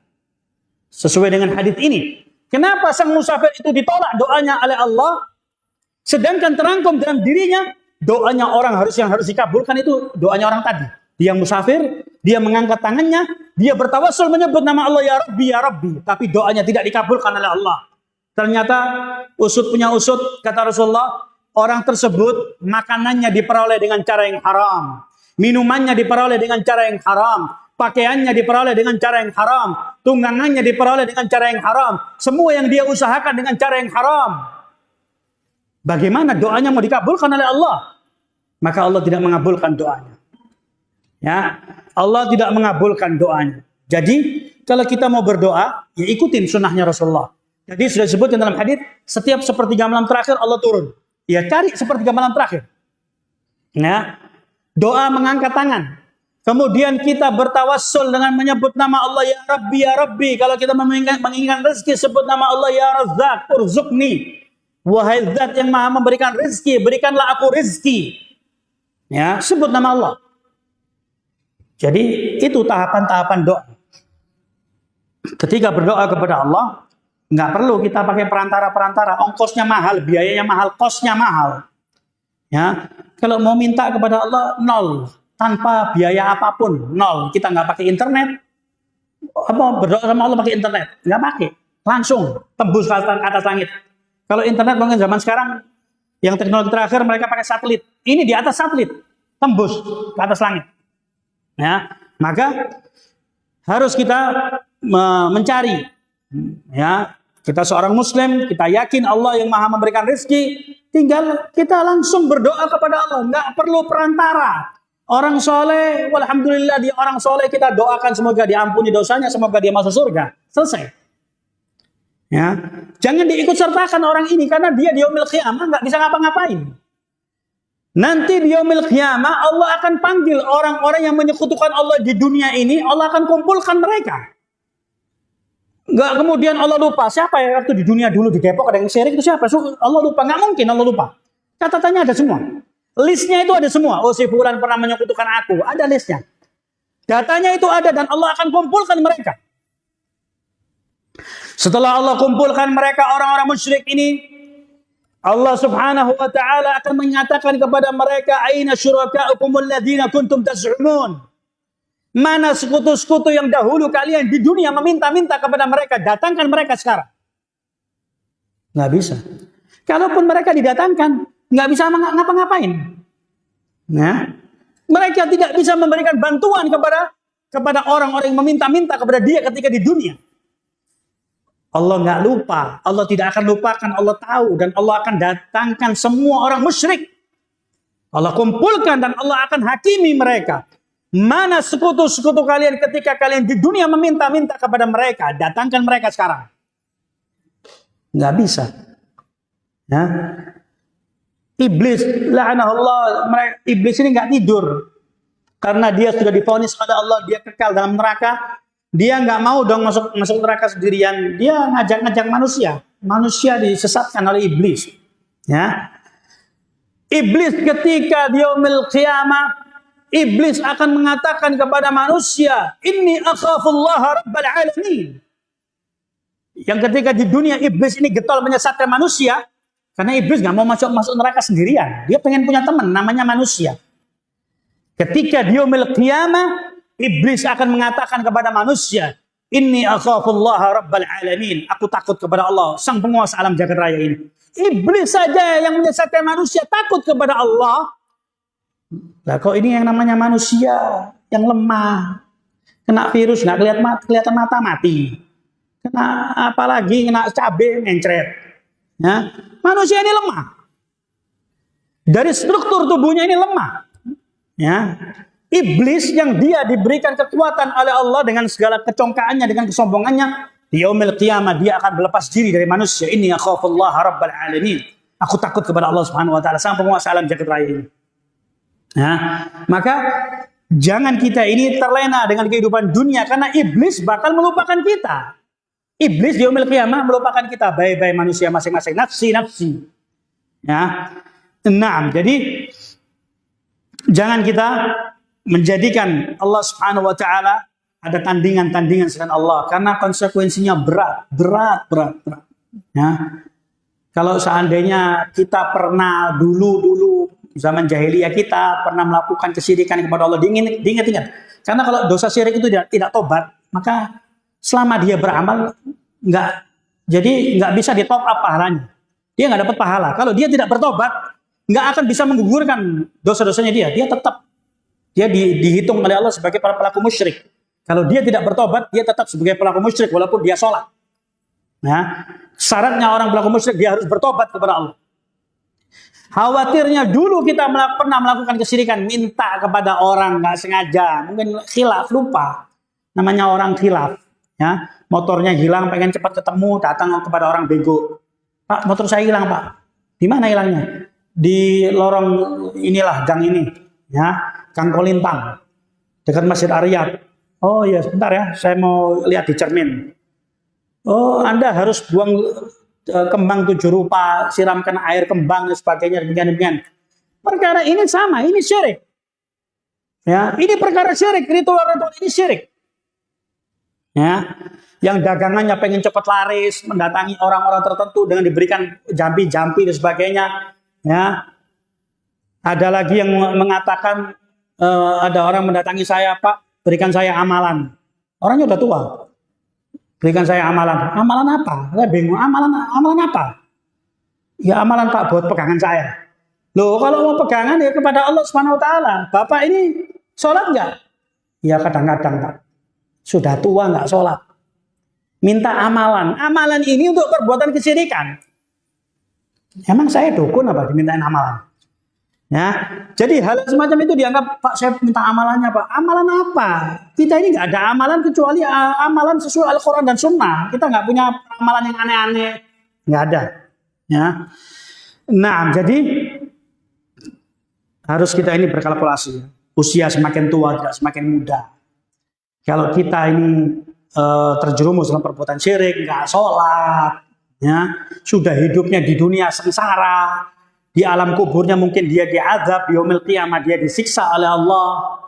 Speaker 1: Sesuai dengan hadis ini. Kenapa sang musafir itu ditolak doanya oleh Allah, sedangkan terangkum dalam dirinya doanya orang yang harus dikabulkan itu doanya orang tadi. Dia musafir, dia mengangkat tangannya, dia bertawassul menyebut nama Allah, ya Rabbi, ya Rabbi, tapi doanya tidak dikabulkan oleh Allah. Ternyata usut punya usut, kata Rasulullah, orang tersebut makanannya diperoleh dengan cara yang haram, minumannya diperoleh dengan cara yang haram, pakaiannya diperoleh dengan cara yang haram, tunggangannya diperoleh dengan cara yang haram, semua yang dia usahakan dengan cara yang haram. Bagaimana doanya mau dikabulkan oleh Allah? Maka Allah tidak mengabulkan doanya. Ya, Allah tidak mengabulkan doanya. Jadi kalau kita mau berdoa, ya ikutin sunnahnya Rasulullah. Jadi sudah disebutkan dalam hadis, setiap sepertiga malam terakhir Allah turun. Ya, cari sepertiga malam terakhir. Ya, doa mengangkat tangan. Kemudian kita bertawassul dengan menyebut nama Allah, ya Rabbi, ya Rabbi. Kalau kita menginginkan rezeki, sebut nama Allah, ya Razzaq, urzuqni. Wahai zat yang maha memberikan rezeki, berikanlah aku rezeki. Ya, sebut nama Allah. Jadi itu tahapan-tahapan doa. Ketika berdoa kepada Allah, nggak perlu kita pakai perantara-perantara. Ongkosnya mahal, biayanya mahal, kosnya mahal. Ya, kalau mau minta kepada Allah, nol. Tanpa biaya apapun, nol. Kita nggak pakai internet. Berdoa sama Allah pakai internet? Nggak pakai. Langsung tembus ke atas langit. Kalau internet mungkin zaman sekarang, yang teknologi terakhir mereka pakai satelit. Ini di atas satelit, tembus ke atas langit. Ya, maka harus kita mencari. Ya, kita seorang Muslim, kita yakin Allah yang Maha memberikan rezeki. Tinggal kita langsung berdoa kepada Allah, nggak perlu perantara. Orang soleh, walhamdulillah dia orang soleh, kita doakan semoga diampuni dosanya, semoga dia masuk surga. Selesai. Ya, jangan diikut sertakan orang ini karena dia di yaumil qiyamah nggak bisa ngapa-ngapain. Nanti di yaumil qiyamah Allah akan panggil orang-orang yang menyekutukan Allah di dunia ini, Allah akan kumpulkan mereka. Nggak kemudian Allah lupa siapa ya waktu di dunia dulu di Depok ada yang syirik itu siapa? Allah lupa, nggak mungkin Allah lupa. Catatannya ada semua. Listnya itu ada semua. Oh, si fulan pernah menyekutukan aku. Ada listnya. Datanya itu ada dan Allah akan kumpulkan mereka. Setelah Allah kumpulkan mereka orang-orang musyrik ini, Allah Subhanahu wa taala akan menyatakan kepada mereka, "Aina syuraka'ukumul ladzina kuntum taz'umun?" Mana sekutu-sekutu yang dahulu kalian di dunia meminta-minta kepada mereka, datangkan mereka sekarang. Nggak bisa. Kalaupun mereka didatangkan, nggak bisa ngapa-ngapain. Nah, mereka tidak bisa memberikan bantuan kepada orang-orang yang meminta-minta kepada dia ketika di dunia. Allah nggak lupa, Allah tidak akan lupakan, Allah tahu dan Allah akan datangkan semua orang musyrik. Allah kumpulkan dan Allah akan hakimi mereka. Mana sekutu-sekutu kalian ketika kalian di dunia meminta-minta kepada mereka, datangkan mereka sekarang. Nggak bisa. Ya. Iblis, la'anahullah, iblis ini nggak tidur. Karena dia sudah divonis oleh Allah, dia kekal dalam neraka. Dia nggak mau dong masuk neraka sendirian. Dia ngajak-ngajak manusia. Manusia disesatkan oleh iblis. Ya. Iblis ketika di yaumil qiyamah, iblis akan mengatakan kepada manusia, "Inni akhafullaha rabbal alamin." Yang ketika di dunia iblis ini getol menyesatkan manusia, karena iblis nggak mau masuk neraka sendirian. Dia pengen punya teman, namanya manusia. Ketika di yaumil qiyamah, iblis akan mengatakan kepada manusia, "Inni akhafullaha rabbal alamin." Aku takut kepada Allah, sang penguasa alam jagat raya ini. Iblis saja yang menyesatkan manusia takut kepada Allah. Lah kok ini yang namanya manusia yang lemah, kena virus nggak kelihatan mata mati, kena apalagi kena cabai mencret. Ya, manusia ini lemah. Dari struktur tubuhnya ini lemah. Ya, iblis yang dia diberikan kekuatan oleh Allah dengan segala kecongkaannya, dengan kesombongannya, di yaumil qiyamah dia akan berlepas diri dari manusia. Inni akhafullaha rabbal alamin. Aku takut kepada Allah Subhanahu wa taala, sang penguasa alam jagat raya ini. Nah, maka jangan kita ini terlena dengan kehidupan dunia karena iblis bakal melupakan kita. Iblis di yaumil qiyamah melupakan kita, bye-bye manusia masing-masing, nafsi. Ya. Nah, jadi jangan kita menjadikan Allah Subhanahu wa taala ada tandingan-tandingan selain Allah karena konsekuensinya berat. Ya. Kalau seandainya kita pernah dulu zaman jahiliyah kita pernah melakukan kesyirikan kepada Allah, diingat. Karena kalau dosa syirik itu tidak tobat, maka selama dia beramal nggak bisa di top up pahalanya. Dia nggak dapat pahala. Kalau dia tidak bertobat, nggak akan bisa menggugurkan dosa-dosanya dia. Dia dihitung oleh Allah sebagai pelaku musyrik. Kalau dia tidak bertobat, dia tetap sebagai pelaku musyrik walaupun dia sholat. Nah, syaratnya orang pelaku musyrik dia harus bertobat kepada Allah. Khawatirnya dulu kita pernah melakukan kesyirikan, minta kepada orang nggak sengaja, mungkin khilaf, lupa. Namanya orang khilaf, ya. Motornya hilang, pengen cepat ketemu, datang kepada orang bego. "Pak, motor saya hilang, Pak." "Di mana hilangnya?" "Di lorong inilah, gang ini, ya, Gang Kolintang, dekat Masjid Ariyat." "Oh iya, sebentar ya, saya mau lihat di cermin." "Oh, Anda harus buang kembang 7 rupa, siramkan air kembang dan sebagainya, demikian. Perkara ini sama, ini syirik. Ya, ini perkara syirik, ritual-ritual ini syirik. Ya, yang dagangannya pengen cepat laris, mendatangi orang-orang tertentu dengan diberikan jampi-jampi dan sebagainya. Ya, ada lagi yang mengatakan ada orang mendatangi saya, Pak, berikan saya amalan. Orangnya udah tua. Berikan saya amalan. Amalan apa? Saya bingung. Amalan apa? Ya amalan Pak buat pegangan saya. Loh, kalau mau pegangan ya kepada Allah Subhanahu wa taala. Bapak ini sholat nggak? Ya kadang-kadang Pak. Sudah tua nggak sholat. Minta amalan. Amalan ini untuk perbuatan kesyirikan. Emang saya dukun apa dimintain amalan? Ya, jadi hal semacam itu dianggap, Pak saya minta amalannya Pak. Amalan apa? Kita ini nggak ada amalan kecuali amalan sesuai Al-Quran dan Sunnah. Kita nggak punya amalan yang aneh-aneh. Nggak ada. Ya. Nah, jadi harus kita ini berkalkulasi. Usia semakin tua tidak semakin muda. Kalau kita ini terjerumus dalam perbuatan syirik, nggak sholat, ya, sudah hidupnya di dunia sengsara, di alam kuburnya mungkin dia diazab, di yaumil qiyamah dia disiksa oleh Allah.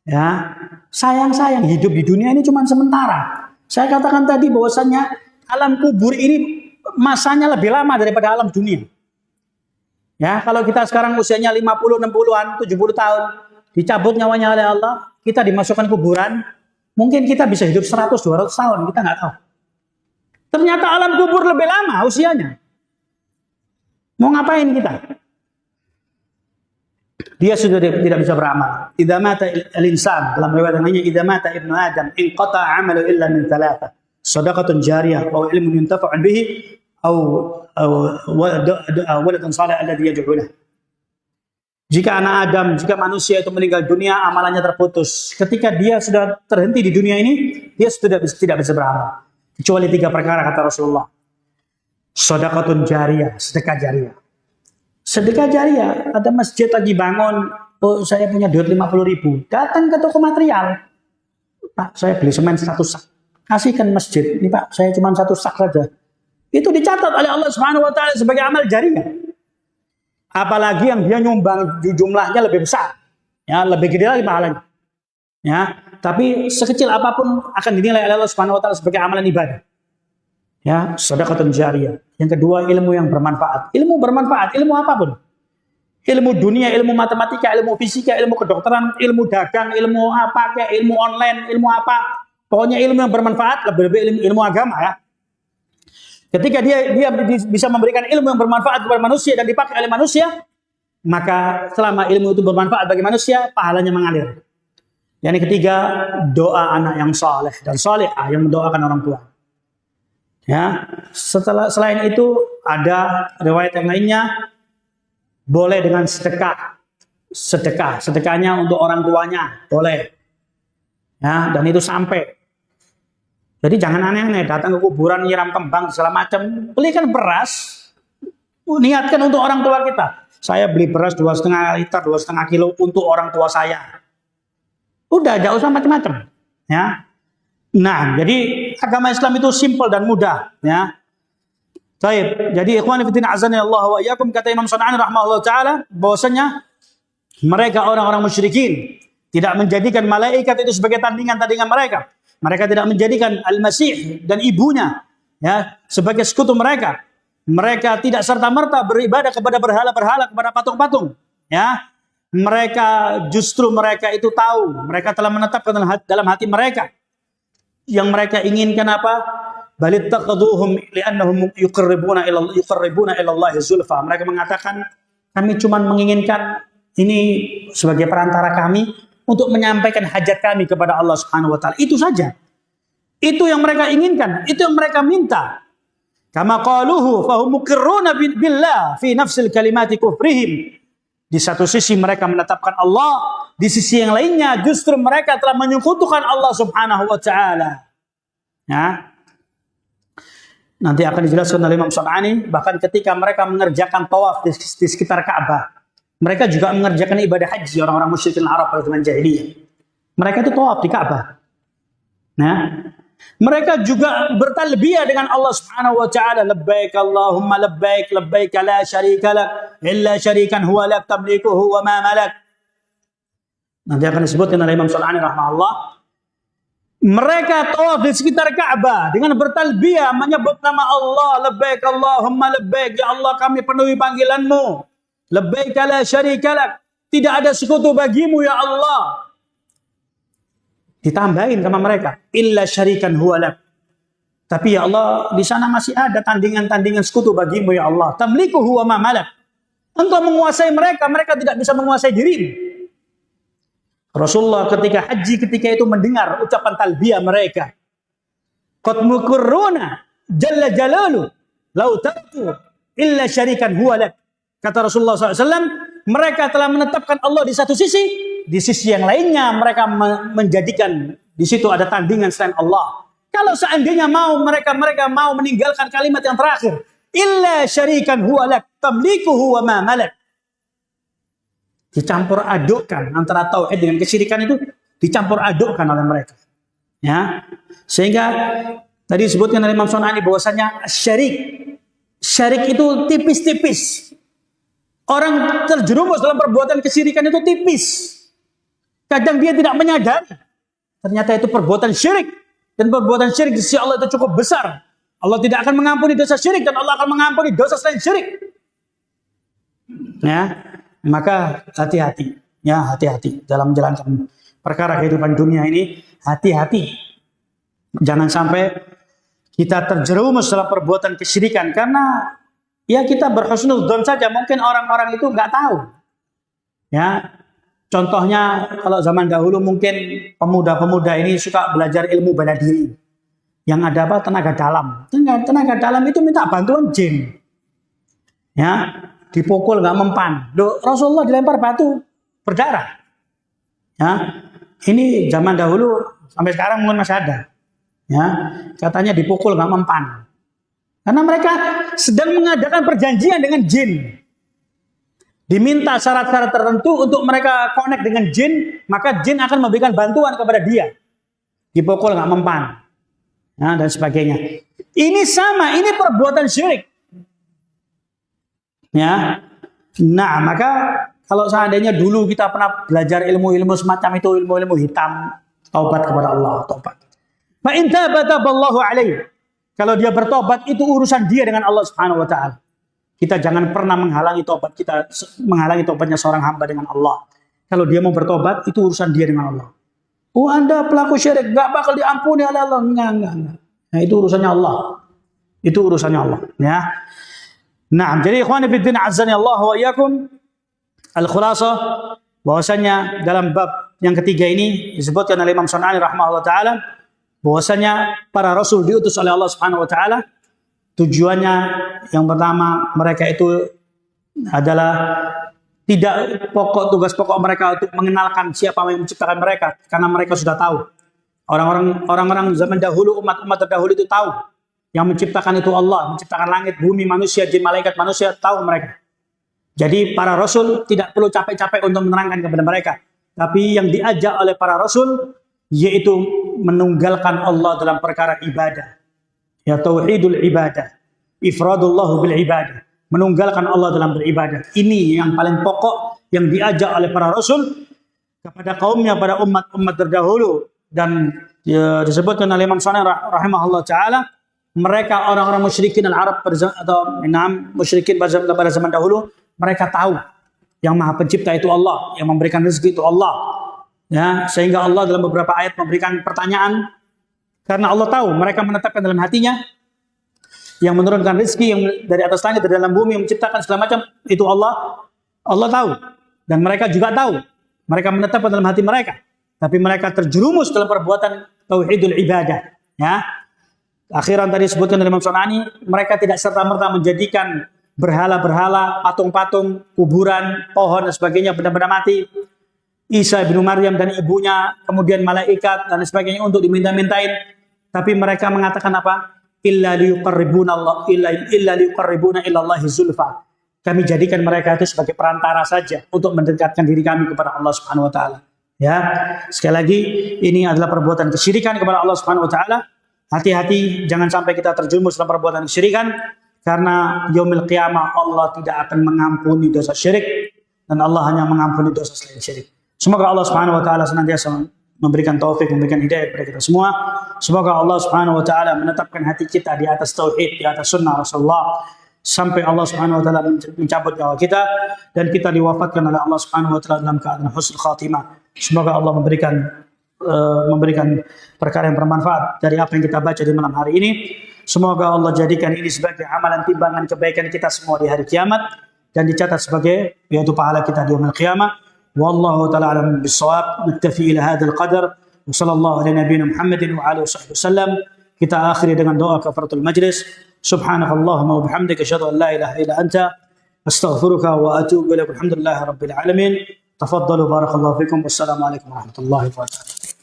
Speaker 1: Ya, sayang hidup di dunia ini cuma sementara. Saya katakan tadi bahwasannya alam kubur ini masanya lebih lama daripada alam dunia. Ya, kalau kita sekarang usianya 50, 60-an, 70 tahun, dicabut nyawanya oleh Allah, kita dimasukkan kuburan, mungkin kita bisa hidup 100, 200 tahun, kita nggak tahu. Ternyata alam kubur lebih lama usianya. Mau ngapain kita? Dia sudah tidak bisa beramal. Idza mata al-insan, dalam riwayat yang lainnya, idza mata ibnu Adam, inqata 'amalu illa min thalatha. Shadaqatun jariyah aw ilmun yuntafa'u bihi aw waladun salih alladhi yad'u lahu. Jika anak Adam, jika manusia itu meninggal dunia, amalannya terputus. Ketika dia sudah terhenti di dunia ini, dia sudah tidak bisa beramal. Kecuali 3 perkara kata Rasulullah. Shadaqatun jariyah, sedekah jariyah. Sedekah jariyah, ada masjid lagi bangun, oh saya punya duit 50.000, datang ke toko material. Pak, saya beli semen 1 sak. Kasihkan masjid. Ini Pak, saya cuma 1 sak saja. Itu dicatat oleh Allah Subhanahu wa taala sebagai amal jariyah. Apalagi yang dia nyumbang jumlahnya lebih besar. Ya, lebih gede lagi pahalanya. Ya, tapi sekecil apapun akan dinilai oleh Allah Subhanahu wa taala sebagai amalan ibadah. Ya, sedekah jariyah. Yang kedua, ilmu yang bermanfaat. Ilmu bermanfaat, ilmu apapun. Ilmu dunia, ilmu matematika, ilmu fisika, ilmu kedokteran, ilmu dagang, ilmu apa kayak ilmu online, ilmu apa. Pokoknya ilmu yang bermanfaat, lebih-lebih ilmu agama ya. Ketika dia bisa memberikan ilmu yang bermanfaat kepada manusia dan dipakai oleh manusia, maka selama ilmu itu bermanfaat bagi manusia, pahalanya mengalir. Yang ketiga, doa anak yang saleh dan salihah yang mendoakan orang tua. Ya, selain itu ada riwayat yang lainnya boleh dengan sedekahnya untuk orang tuanya boleh. Ya, dan itu sampai. Jadi jangan aneh-aneh datang ke kuburan nyiram kembang segala macam. Belikan beras, niatkan untuk orang tua kita. Saya beli beras 2,5 liter, 2,5 kilo untuk orang tua saya. Udah, gak usah macam-macam. Ya. Nah, jadi agama Islam itu simpel dan mudah. Ya. Baik, jadi ikhwan fillah azani Allah wa iyyakum, kata Imam San'ani rahimahullah taala bahwasanya mereka orang-orang musyrikin tidak menjadikan malaikat itu sebagai tandingan-tandingan mereka. Mereka tidak menjadikan Al-Masih dan ibunya ya sebagai sekutu mereka. Mereka tidak serta-merta beribadah kepada berhala-berhala, kepada patung-patung. Ya, mereka itu tahu, mereka telah menetapkan dalam hati mereka yang mereka inginkan apa? Balittaqaduhum li'annahum yuqarribuna ila Allah zulfa. Mereka mengatakan kami cuma menginginkan ini sebagai perantara kami untuk menyampaikan hajat kami kepada Allah Subhanahu wa taala. Itu saja. Itu yang mereka inginkan, itu yang mereka minta. Kama qaluhu fahum muqirruna billah fi nafsil kalimati kufrihim. Di satu sisi mereka menetapkan Allah, di sisi yang lainnya justru mereka telah menyekutukan Allah Subhanahu wa taala. Ya. Nanti akan dijelaskan oleh Imam San'ani, bahkan ketika mereka mengerjakan tawaf di sekitar Ka'bah, mereka juga mengerjakan ibadah haji orang-orang musyrikin Arab pada zaman jahiliyah. Mereka itu tawaf di Ka'bah. Nah, Mereka juga bertalbiyah dengan Allah Subhanahu wa taala, labbaik Allahumma labbaik, labbaik la syarika lak illa syarikan huwa lak tamlikuhu wa ma malak. Nanti akan disebutkan oleh Imam Shalani rahimahullah. Mereka tawaf di sekitar Ka'bah dengan bertalbiyah menyebut nama Allah, labbaik Allahumma labbaik, ya Allah kami penuhi panggilanmu. Labbaik la syarika lak, tidak ada sekutu bagimu ya Allah. Ditambahin sama mereka, illa syarikan huwa lak. Tapi ya Allah, di sana masih ada tandingan-tandingan sekutu bagimu ya Allah. Tamlikuhu wa ma malak. Engkau menguasai mereka, mereka tidak bisa menguasai dirimu. Rasulullah ketika haji ketika itu mendengar ucapan talbiyah mereka. Qad mukurruna jalla jalalu lau tarku illa syarikan huwa lak. Kata Rasulullah SAW, mereka telah menetapkan Allah di satu sisi, di sisi yang lainnya mereka menjadikan di situ ada tandingan selain Allah. Kalau seandainya mereka mau meninggalkan kalimat yang terakhir, illa syarikan huwa lak tamlikuhu wa ma malak. Dicampur adukkan antara tauhid dengan kesyirikan itu dicampur adukkan oleh mereka. Ya. Sehingga tadi disebutkan oleh Imam Sunani bahwasanya syirik itu tipis-tipis. Orang terjerumus dalam perbuatan kesyirikan itu tipis. Kadang dia tidak menyadari. Ternyata itu perbuatan syirik. Dan perbuatan syirik di sisi Allah itu cukup besar. Allah tidak akan mengampuni dosa syirik dan Allah akan mengampuni dosa selain syirik. Ya, maka hati-hati. Ya, hati-hati dalam menjalankan perkara kehidupan dunia ini. Hati-hati. Jangan sampai kita terjerumus dalam perbuatan kesyirikan karena ya kita berhusnudzon saja. Mungkin orang-orang itu nggak tahu. Ya. Contohnya kalau zaman dahulu mungkin pemuda-pemuda ini suka belajar ilmu bela diri. Yang ada apa? Tenaga dalam. Tenaga dalam itu minta bantuan jin. Ya, dipukul nggak mempan. Loh, Rasulullah dilempar batu berdarah. Ya, ini zaman dahulu sampai sekarang mungkin masih ada. Ya, katanya dipukul nggak mempan. Karena mereka sedang mengadakan perjanjian dengan jin. Diminta syarat-syarat tertentu untuk mereka connect dengan jin, maka jin akan memberikan bantuan kepada dia. Dipukul nggak mempan, ya, dan sebagainya. Ini sama, ini perbuatan syirik. Ya, nah maka kalau seandainya dulu kita pernah belajar ilmu-ilmu semacam itu, ilmu-ilmu hitam, taubat kepada Allah, taubat. Fa in taba taballahu alaihi. Kalau dia bertobat itu urusan dia dengan Allah Subhanahu wa taala. Kita jangan pernah menghalangi tobatnya seorang hamba dengan Allah. Kalau dia mau bertobat, itu urusan dia dengan Allah. Oh, Anda pelaku syirik, gak bakal diampuni oleh Allah. Enggak. Nah, itu urusannya Allah. Itu urusannya Allah. Ya. Nah, jadi ikhwani fiddin azzani Allah wa iyyakum. Al-khulasah, bahwasanya dalam bab yang ketiga ini disebutkan oleh Imam Sunani rahimahullah taala, bahwasanya para rasul diutus oleh Allah Subhanahu wa taala. Tujuannya yang pertama mereka itu adalah tidak tugas pokok mereka untuk mengenalkan siapa yang menciptakan mereka karena mereka sudah tahu. Orang-orang zaman dahulu, umat-umat terdahulu itu tahu yang menciptakan itu Allah, menciptakan langit, bumi, manusia, jin, malaikat, manusia, tahu mereka. Jadi para rasul tidak perlu capek-capek untuk menerangkan kepada mereka. Tapi yang diajak oleh para rasul yaitu menunggalkan Allah dalam perkara ibadah. Ya, tauhidul ibadah, ifradullahu bil ibadah, menunggalkan Allah dalam beribadah. Ini yang paling pokok yang diajak oleh para rasul kepada kaumnya, pada umat-umat terdahulu. Dan ya, disebutkan oleh Imam Syafi'i rahimahullah taala, mereka orang-orang musyrikin al-Arab atau musyrikin pada zaman dahulu, mereka tahu yang Maha Pencipta itu Allah, yang memberikan rezeki itu Allah. Ya, sehingga Allah dalam beberapa ayat memberikan pertanyaan. Karena Allah tahu, mereka menetapkan dalam hatinya yang menurunkan rezeki yang dari atas langit, dari dalam bumi, yang menciptakan segala macam, itu Allah. Allah tahu. Dan mereka juga tahu. Mereka menetapkan dalam hati mereka. Tapi mereka terjerumus dalam perbuatan tauhidul ibadah. Ya. Akhiran tadi disebutkan oleh Imam Sunani, mereka tidak serta-merta menjadikan berhala-berhala, patung-patung, kuburan, pohon, dan sebagainya, benda-benda mati. Isa bin Maryam dan ibunya, kemudian malaikat, dan sebagainya untuk diminta-mintain. Tapi mereka mengatakan apa? Illa liyuqarribuna ilallahi zulfa. Kami jadikan mereka itu sebagai perantara saja untuk mendekatkan diri kami kepada Allah Subhanahu wa taala. Ya, sekali lagi ini adalah perbuatan kesyirikan kepada Allah Subhanahu wa taala Hati-hati jangan sampai kita terjerumus dalam perbuatan kesyirikan, karena yaumil qiyamah Allah tidak akan mengampuni dosa syirik, dan Allah hanya mengampuni dosa selain syirik. Semoga Allah Subhanahu wa taala senantiasa memberikan taufik, memberikan hidayah kepada kita semua. Semoga Allah Subhanahu wa taala menetapkan hati kita di atas tauhid, di atas sunnah Rasulullah, sampai Allah Subhanahu wa taala mencabut nyawa kita dan kita diwafatkan oleh Allah Subhanahu wa taala dalam keadaan husnul khatimah. Semoga Allah memberikan perkara yang bermanfaat dari apa yang kita baca di malam hari ini. Semoga Allah jadikan ini sebagai amalan timbangan kebaikan kita semua di hari kiamat dan dicatat sebagai yaitu pahala kita di yaumil qiyamah. Wallahu taala alam bis-shawab. Naktafi ila hadzal qadar. Wa sallallahu ala nabiyyina Muhammadin wa alihi wasallam. Kita akhiri dengan doa kafaratul majlis. Subhanakallahumma wa bihamdika asyhadu an la ilaha illa anta astaghfiruka wa atubu ilaik. Alhamdulillahirabbil alamin. Tafaddalu barakallahu fikum. Wassalamu alaikum warahmatullahi wabarakatuh.